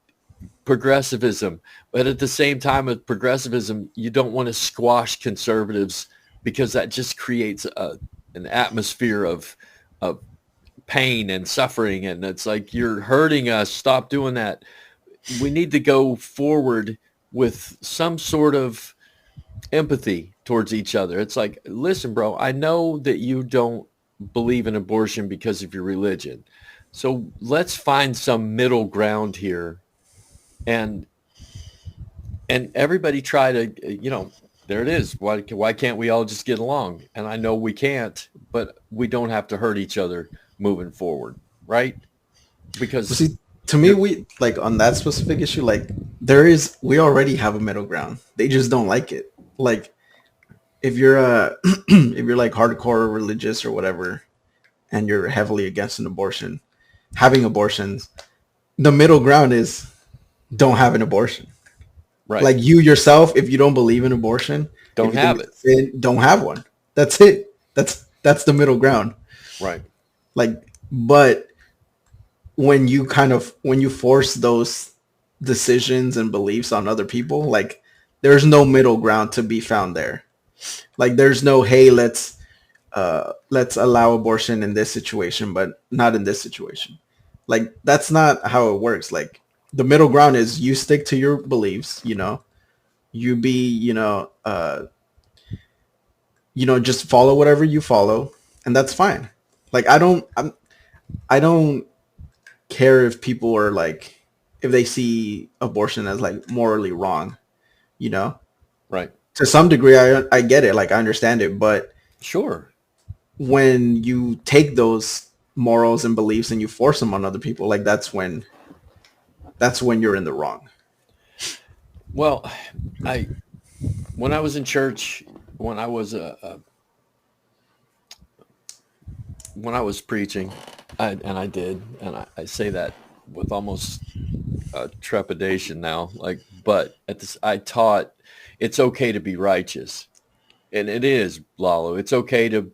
progressivism? But at the same time with progressivism, you don't want to squash conservatives because that just creates an atmosphere of pain and suffering. And it's like, you're hurting us. Stop doing that. We need to go forward with some sort of empathy towards each other. It's like, listen, bro, I know that you don't believe in abortion because of your religion. So let's find some middle ground here and everybody try to, there it is. Why can't we all just get along? And I know we can't, but we don't have to hurt each other moving forward, right? Because See, to me, we like on that specific issue, like we already have a middle ground. They just don't like it. Like if you're if you're like hardcore religious or whatever, and you're heavily against having abortions, the middle ground is don't have an abortion. right, Like you yourself, if you don't believe in abortion, don't have it. don't have one. That's it. That's the middle ground. Right. Like, but when you force those decisions and beliefs on other people, like there's no middle ground to be found there. Like there's no, hey, let's allow abortion in this situation, but not in this situation. Like that's not how it works. Like the middle ground is you stick to your beliefs, you be, just follow whatever you follow, and that's fine. Like I don't care if people are like, if they see abortion as like morally wrong, Right. to some degree, I get it. Like I understand it, but Sure. when you take those morals and beliefs and you force them on other people, like that's when you're in the wrong. Well, when I was in church, when I was when I was preaching, I did, and I say that with almost trepidation now. Like, but I taught it's okay to be righteous, and it is, Lalo. It's okay to.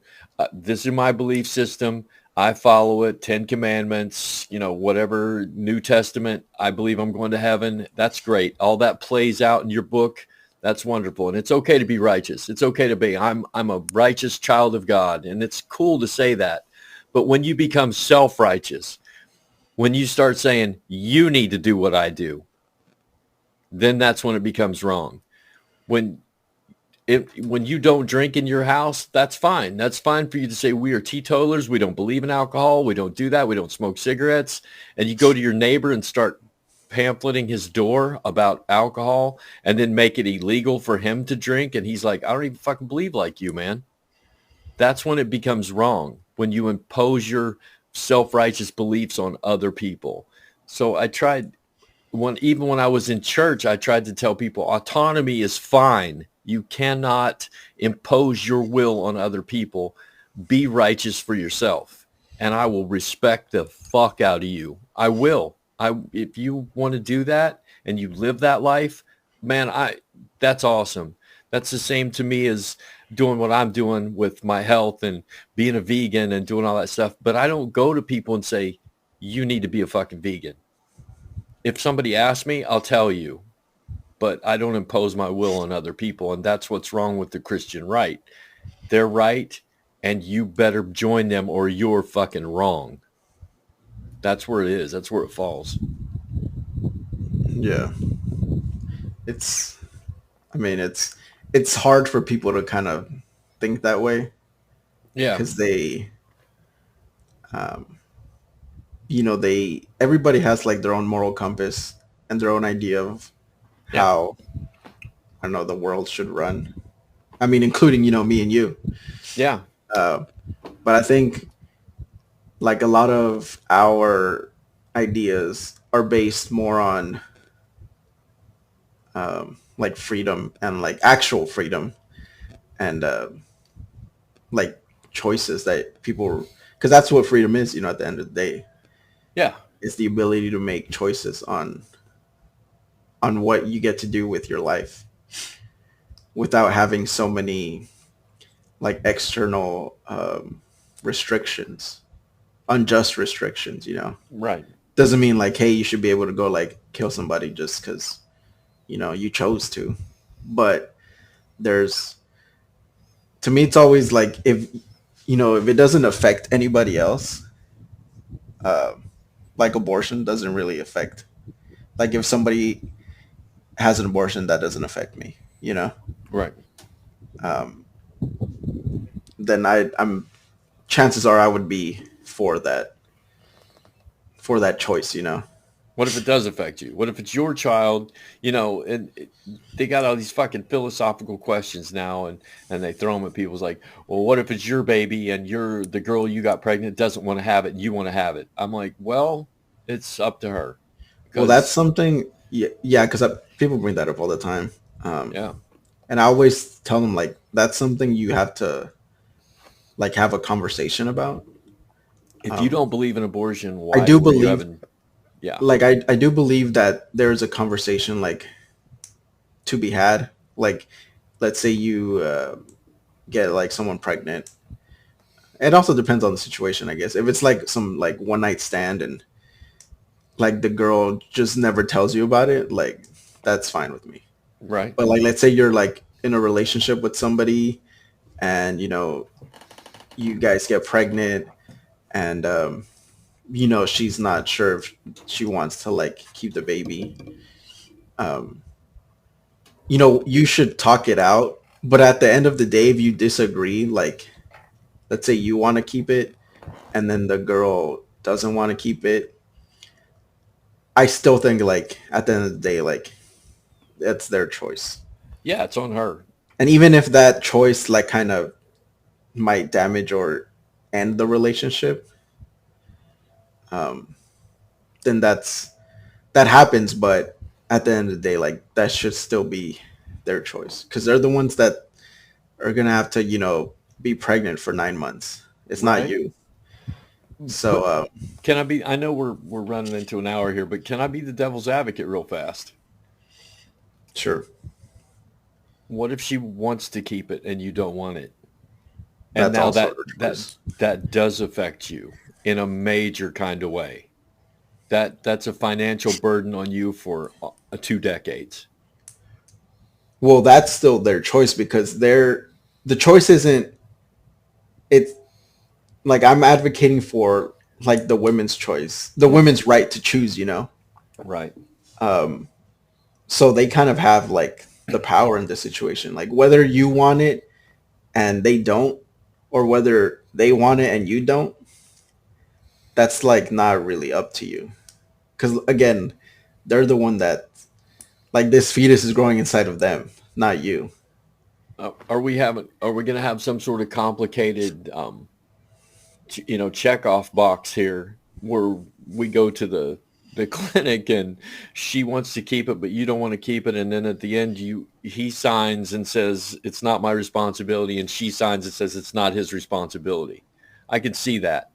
This is my belief system. I follow it. 10 Commandments, whatever New Testament. I believe I'm going to heaven. That's great. All that plays out in your book. That's wonderful. And it's okay to be righteous. It's okay to be, I'm a righteous child of God. And it's cool to say that. But when you become self-righteous, When you start saying, you need to do what I do, then that's when it becomes wrong. When you don't drink in your house, that's fine. That's fine for you to say we are teetotalers. We don't believe in alcohol. We don't do that. We don't smoke cigarettes. And you go to your neighbor and start pamphleting his door about alcohol and then make it illegal for him to drink. And he's like, I don't even fucking believe like you, man. That's when it becomes wrong, when you impose your self-righteous beliefs on other people. So I tried, even when I was in church, I tried to tell people autonomy is fine. You cannot impose your will on other people. Be righteous for yourself, and I will respect the fuck out of you. I will. If you want to do that and you live that life, man, that's awesome. That's the same to me as doing what I'm doing with my health and being a vegan and doing all that stuff. But I don't go to people and say, you need to be a fucking vegan. If somebody asks me, I'll tell you, but I don't impose my will on other people. And that's what's wrong with the Christian right. They're right, and you better join them or you're fucking wrong. That's where it is. That's where it falls. Yeah. It's hard for people to kind of think that way. Yeah. Because everybody has like their own moral compass and their own idea of how, I don't know, the world should run. I mean, including, me and you. Yeah. But I think like a lot of our ideas are based more on like freedom and like actual freedom and like choices that people, because that's what freedom is, at the end of the day. Yeah. It's the ability to make choices on what you get to do with your life without having so many like external restrictions, unjust restrictions, Right. Doesn't mean like, hey, you should be able to go like kill somebody just because, you chose to. But to me, it's always like, if it doesn't affect anybody else, like abortion doesn't really affect, like if somebody has an abortion, that doesn't affect me, Right. Then I'm chances are I would be for that choice, What if it does affect you? What if it's your child, and they got all these fucking philosophical questions now and they throw them at people. It's like, well, what if it's your baby and the girl you got pregnant doesn't want to have it and you want to have it? I'm like, well, it's up to her. Well, that's something, yeah, because people bring that up all the time. Yeah. And I always tell them like, that's something you have to like have a conversation about. If you don't believe in abortion, why I do were you believe, having, yeah, like I do believe that there's a conversation like to be had. Like, let's say you get like someone pregnant. It also depends on the situation, I guess. If it's like some like one night stand and like the girl just never tells you about it, like that's fine with me. right, But like, let's say you're like in a relationship with somebody and, you guys get pregnant and, she's not sure if she wants to like keep the baby. You should talk it out. But at the end of the day, if you disagree, like, let's say you want to keep it and then the girl doesn't want to keep it, I still think like at the end of the day, like that's their choice. yeah, it's on her. And even if that choice like kind of might damage or end the relationship, then that happens. But at the end of the day, like that should still be their choice because they're the ones that are gonna have to, be pregnant for 9 months. It's Right. not you. So Can I be? I know we're running into an hour here, but can I be the devil's advocate real fast? sure. What if she wants to keep it and you don't want it? And That's now also that her choice. that does affect you in a major kind of way. That's a financial burden on you for 2 decades. Well, that's still their choice because the choice isn't. It's like I'm advocating for like the women's choice, the women's right to choose, you know. Right. So they kind of have like the power in this situation, like whether you want it and they don't, or whether they want it and you don't. That's like not really up to you, because again, they're the one that, like, this fetus is growing inside of them, not you. Are we going to have some sort of complicated, check off box here where we go to the clinic and she wants to keep it, but you don't want to keep it. And then at the end, he signs and says, it's not my responsibility. And she signs and says, it's not his responsibility. I can see that.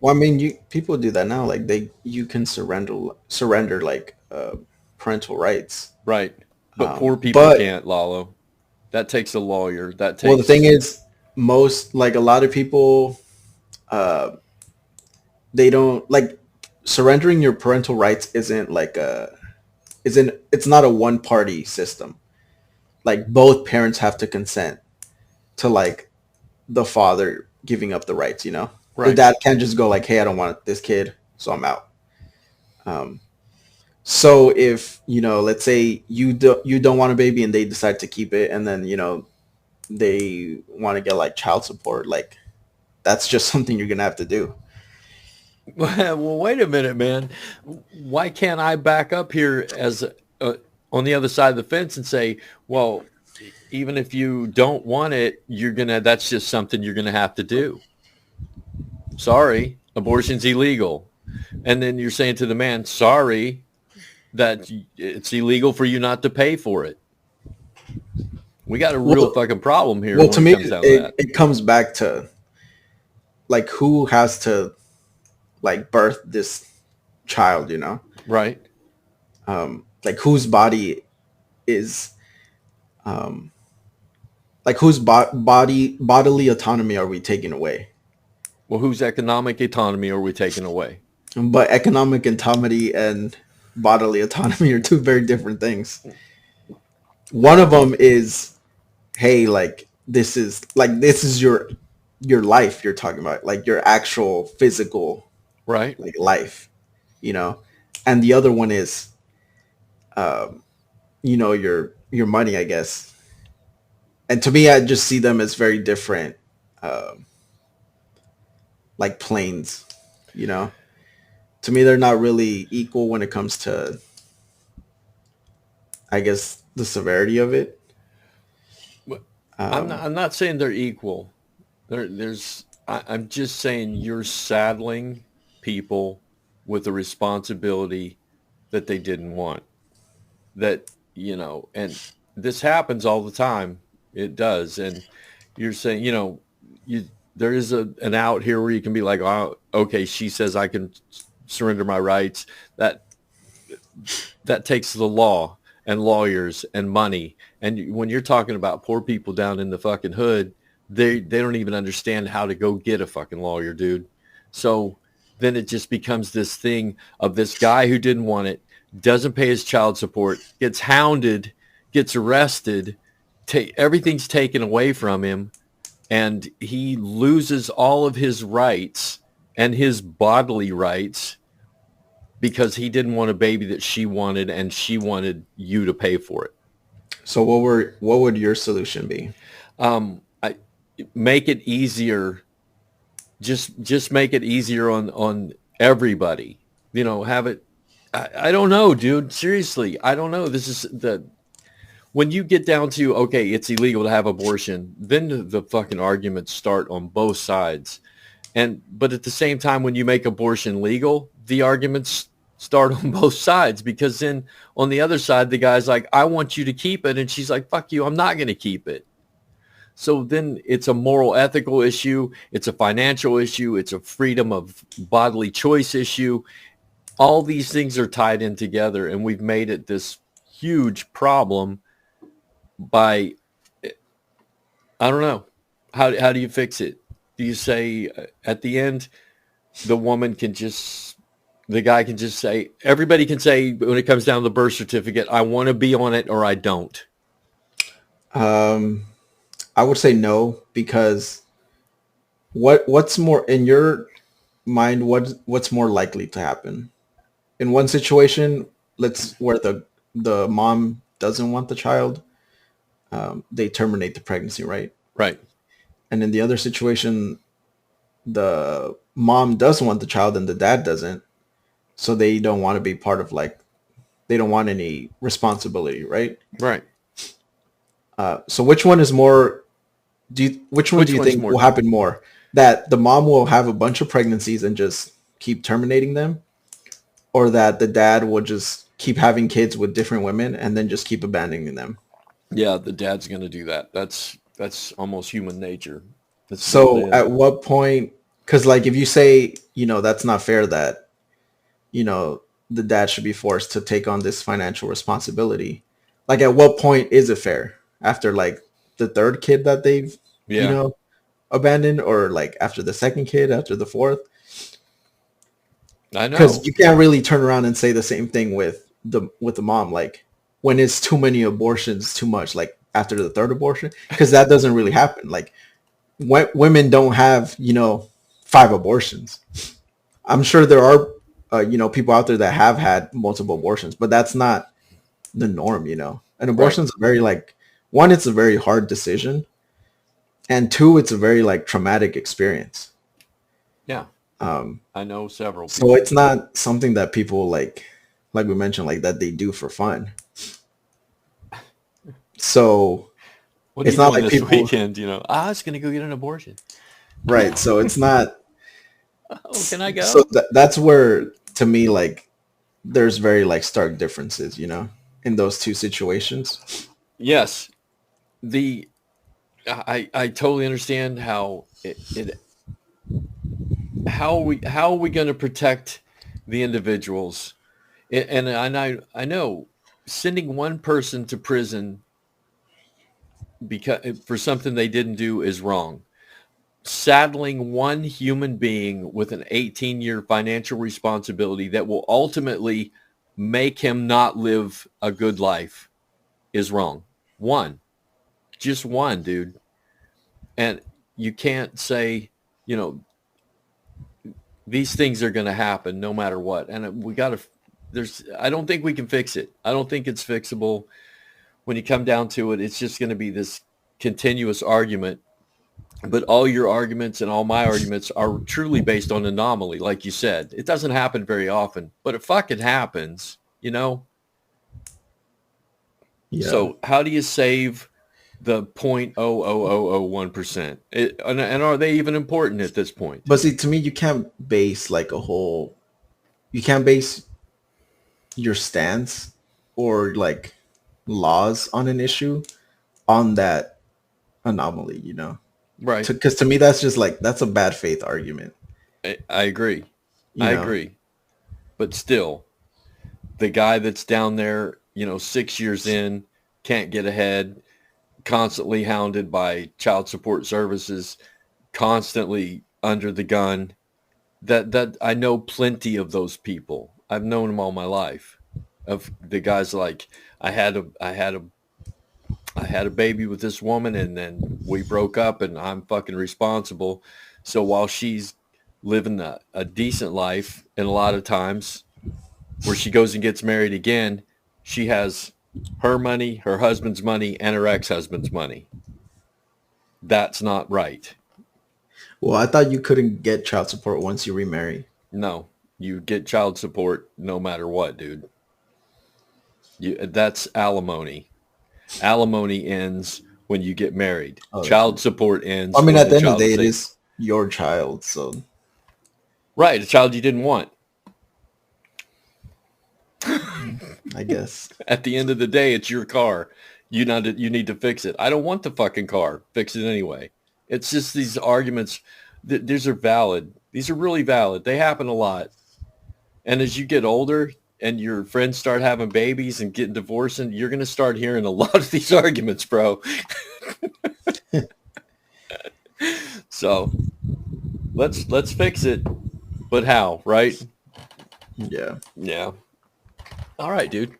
Well, I mean, people do that now. Like you can surrender like parental rights. Right. But poor people can't, Lalo. That takes a lawyer. Well, the thing is, a lot of people, they don't like surrendering your parental rights. It's not a one party system. Like both parents have to consent to like the father giving up the rights, you know? Right. The dad can't just go like, hey, I don't want this kid, so I'm out. So if, let's say you don't want a baby and they decide to keep it, and then, they want to get like child support, like that's just something you're going to have to do. Well, wait a minute, man. Why can't I back up here as on the other side of the fence and say, well, even if you don't want it, that's just something you're going to have to do. Sorry, abortion's illegal. And then you're saying to the man, sorry, that it's illegal for you not to pay for it. We got a real fucking problem here. Well, to me, it comes back to like who has to like birth this child, you know? Right. Like whose body is, like whose bodily autonomy are we taking away? Well, whose economic autonomy are we taking away? But economic autonomy and bodily autonomy are two very different things. One of them is, hey, like this is your life you're talking about, like your actual physical, right, like life, you know. And the other one is, your money, I guess. And to me, I just see them as very different, like planes, you know. To me, they're not really equal when it comes to, I guess, the severity of it. I'm not saying they're equal. I'm just saying you're saddling people with a responsibility that they didn't want. That, and this happens all the time. It does. And you're saying, there is an out here where you can be like, oh, okay, she says I can surrender my rights. That takes the law and lawyers and money. And when you're talking about poor people down in the fucking hood, they don't even understand how to go get a fucking lawyer, dude. So then it just becomes this thing of this guy who didn't want it, doesn't pay his child support, gets hounded, gets arrested, everything's taken away from him, and he loses all of his rights and his bodily rights because he didn't want a baby that she wanted, and she wanted you to pay for it. So what would your solution be? Make it easier. Just make it easier on everybody. Have it. I don't know, dude. Seriously, I don't know. This is when you get down to, okay, it's illegal to have abortion, then the fucking arguments start on both sides. But at the same time, when you make abortion legal, the arguments start on both sides, because then on the other side, the guy's like, I want you to keep it. And she's like, fuck you, I'm not going to keep it. So then it's a moral, ethical issue. It's a financial issue. It's a freedom of bodily choice issue. All these things are tied in together, and we've made it this huge problem by, I don't know. How do you fix it? Do you say at the end, the guy can just say, everybody can say when it comes down to the birth certificate, I want to be on it or I don't? I would say no, because what's more, in your mind what's more likely to happen. In one situation, where the mom doesn't want the child, they terminate the pregnancy, right? Right. And in the other situation, the mom does want the child and the dad doesn't, so they don't want to be part of like they don't want any responsibility, right? Right. So which one is more? Which one do you think will happen more? That the mom will have a bunch of pregnancies and just keep terminating them, or that the dad will just keep having kids with different women and then just keep abandoning them? Yeah, the dad's going to do that. That's almost human nature. So at what point? Because like if you say, that's not fair that, the dad should be forced to take on this financial responsibility. Like at what point is it fair? After like the third kid that they've, abandoned, or like after the second kid, after the fourth? I know. Because you can't really turn around and say the same thing with the mom. Like when it's too many abortions, too much, like after the third abortion, because that doesn't really happen. Like women don't have, 5 abortions. I'm sure there are, people out there that have had multiple abortions, but that's not the norm, And abortion's very like, one, it's a very hard decision. And 2, it's a very like traumatic experience. Yeah. I know several people. So it's not something that people like we mentioned, like that they do for fun. So it's not like this weekend, I was going to go get an abortion. Right. So it's not. Oh, can I go? So that's where, to me, like, there's very like stark differences, in those two situations. Yes. I totally understand how how are we going to protect the individuals? And I know sending one person to prison because for something they didn't do is wrong. Saddling one human being with an 18-year financial responsibility that will ultimately make him not live a good life is wrong. Just one, dude. And you can't say, these things are going to happen no matter what. And I don't think we can fix it. I don't think it's fixable. When you come down to it, it's just going to be this continuous argument. But all your arguments and all my arguments are truly based on anomaly. Like you said, it doesn't happen very often, but it fucking happens, Yeah. So how do you save the 0.00001%? And are they even important at this point? But see, to me, you can't base your stance or like laws on an issue on that anomaly, Right. Because to me, that's just like, that's a bad faith argument. I agree. I agree. But still, the guy that's down there, 6 years in, can't get ahead, constantly hounded by child support services, constantly under the gun. That I know plenty of those people. I've known them all my life. Of the guys like I had a baby with this woman, and then we broke up, and I'm fucking responsible. So while she's living a decent life, and a lot of times where she goes and gets married again, she has her money, her husband's money, and her ex-husband's money. That's not right. Well, I thought you couldn't get child support once you remarry. No, you get child support no matter what, dude. That's alimony. Alimony ends when you get married. Child support ends. I mean, at the end of the day, it is your child, so. Right, a child you didn't want. I guess. At the end of the day, it's your car. You need to fix it. I don't want the fucking car. Fix it anyway. It's just these arguments. These are valid. These are really valid. They happen a lot. And as you get older and your friends start having babies and getting divorced, and you're going to start hearing a lot of these arguments, bro. So let's fix it. But how, right? Yeah. Yeah. All right, dude.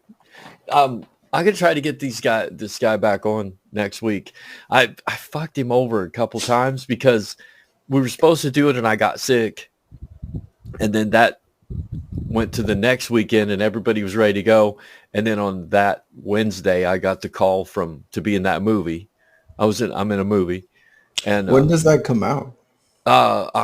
I'm gonna try to get this guy back on next week. I fucked him over a couple times because we were supposed to do it and I got sick. And then that went to the next weekend and everybody was ready to go. And then on that Wednesday, I got the call to be in that movie. I'm in a movie. And when does that come out?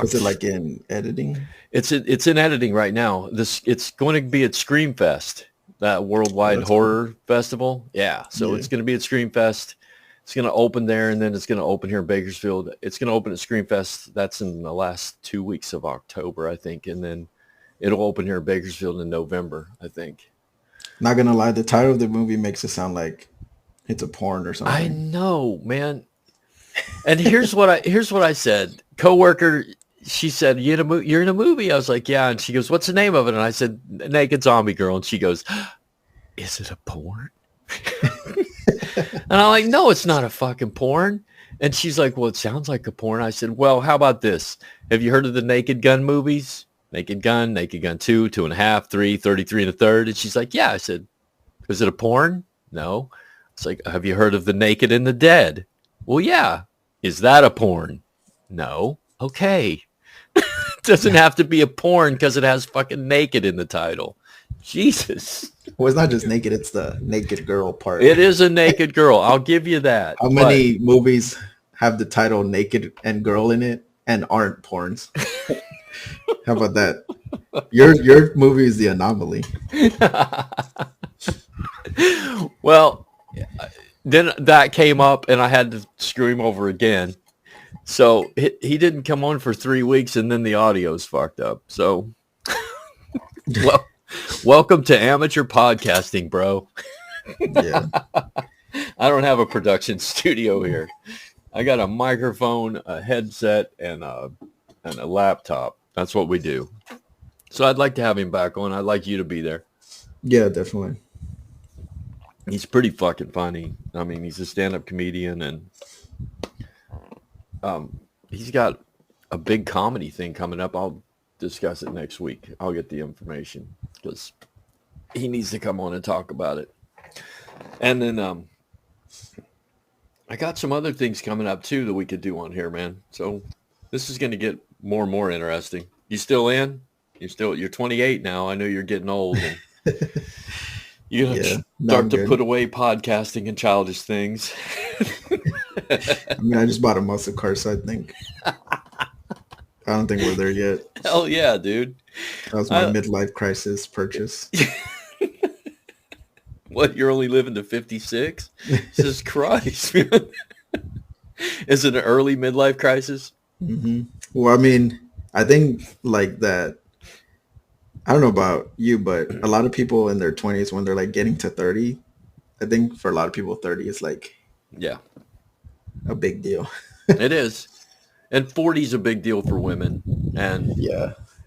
Is it Oct- like in editing? It's in editing right now. It's going to be at Screamfest, that worldwide that's horror festival. Yeah, so Yeah. it's going to be at Screamfest. It's going to open there, and then it's going to open here in Bakersfield. It's going to open at Screamfest. That's in the last 2 weeks of October, I think, and then it'll open here in Bakersfield in November, I think. Not gonna lie, the title of the movie makes it sound like it's a porn or something. I know, man. And here's what I said. Coworker, she said, "You're in a movie." I was like, "Yeah." And she goes, "What's the name of it?" And I said, "Naked Zombie Girl." And she goes, "Is it a porn?" And I'm like, "No, it's not a fucking porn." And she's like, "Well, it sounds like a porn." I said, "Well, how about this? Have you heard of the Naked Gun movies? Naked Gun 2, 2.5, 3, 33 1/3. And she's like, "Yeah." I said, "Is it a porn?" No. It's like, "Have you heard of the Naked and the Dead?" Well, yeah. Is that a porn? No. Okay. It doesn't have to be a porn because it has fucking naked in the title. Jesus. Well, it's not just naked; it's the naked girl part. It is a naked girl. I'll give you that. How many movies have the title "naked and girl" in it and aren't porns? How about that? Your movie is the anomaly. Well, then that came up and I had to screw him over again. So he didn't come on for 3 weeks and then the audio's fucked up. So well, welcome to amateur podcasting, bro. Yeah. I don't have a production studio here. I got a microphone, a headset, and a laptop. That's what we do. So I'd like to have him back on. I'd like you to be there. Yeah, definitely. He's pretty fucking funny. I mean, he's a stand-up comedian, and he's got a big comedy thing coming up. I'll discuss it next week. I'll get the information because he needs to come on and talk about it. And then I got some other things coming up too that we could do on here, man. So this is going to get more and more interesting. You still in? You're 28 now. I know you're getting old. And you're going to start to put away podcasting and childish things. I mean, I just bought a muscle car, so I don't think we're there yet. Hell yeah, dude. That was my midlife crisis purchase. What, you're only living to 56? Jesus Christ, man. Is it an early midlife crisis? Mm-hmm. Well, I mean, I think like that. I don't know about you, but a lot of people in their 20s, when they're like getting to 30, I think for a lot of people, 30 is like a big deal. It is. And 40 is a big deal for women. And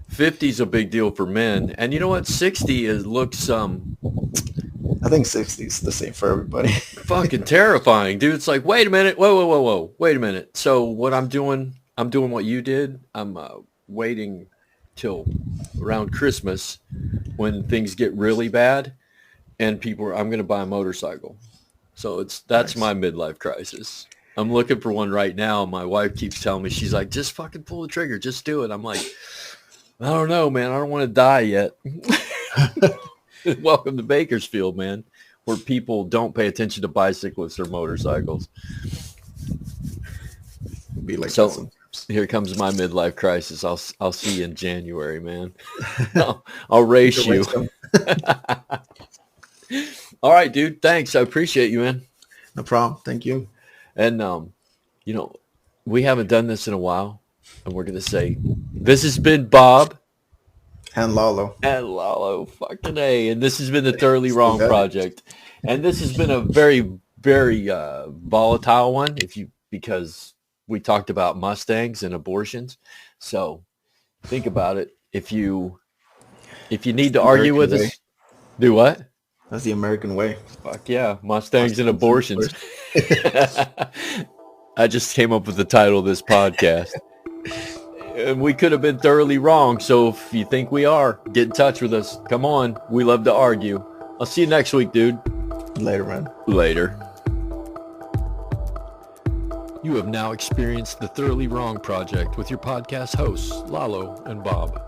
50 is a big deal for men. And you know what? 60 looks I think 60 is the same for everybody. fucking terrifying, dude. It's like, wait a minute. Whoa. Wait a minute. So what I'm doing what you did. I'm waiting till around Christmas when things get really bad and I'm going to buy a motorcycle. So that's my midlife crisis. I'm looking for one right now. My wife keeps telling me, she's like, just fucking pull the trigger. Just do it. I'm like, I don't know, man. I don't want to die yet. Welcome to Bakersfield, man, where people don't pay attention to bicyclists or motorcycles. Be like so here comes my midlife crisis. I'll see you in January, man. I'll race you. All right, dude. Thanks. I appreciate you, man. No problem. Thank you. And we haven't done this in a while, and we're gonna say this has been Bob. And Lalo. Fucking A. And this has been the Thoroughly Wrong Project. And this has been a very, very volatile one because we talked about Mustangs and abortions. So think about it. If you need to argue with us, do what? That's the American way. Fuck yeah. Mustangs and abortions. I just came up with the title of this podcast. And we could have been thoroughly wrong. So if you think we are, get in touch with us. Come on. We love to argue. I'll see you next week, dude. Later, man. Later. You have now experienced the Thoroughly Wrong Project with your podcast hosts, Lalo and Bob.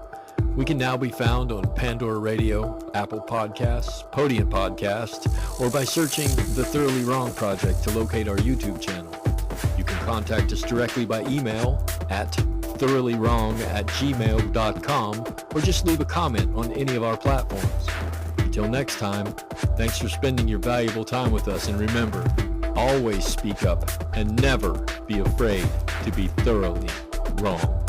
We can now be found on Pandora Radio, Apple Podcasts, Podium Podcast, or by searching The Thoroughly Wrong Project to locate our YouTube channel. You can contact us directly by email at thoroughly-wrong@gmail.com, or just leave a comment on any of our platforms. Until next time, thanks for spending your valuable time with us, and remember, always speak up and never be afraid to be thoroughly wrong.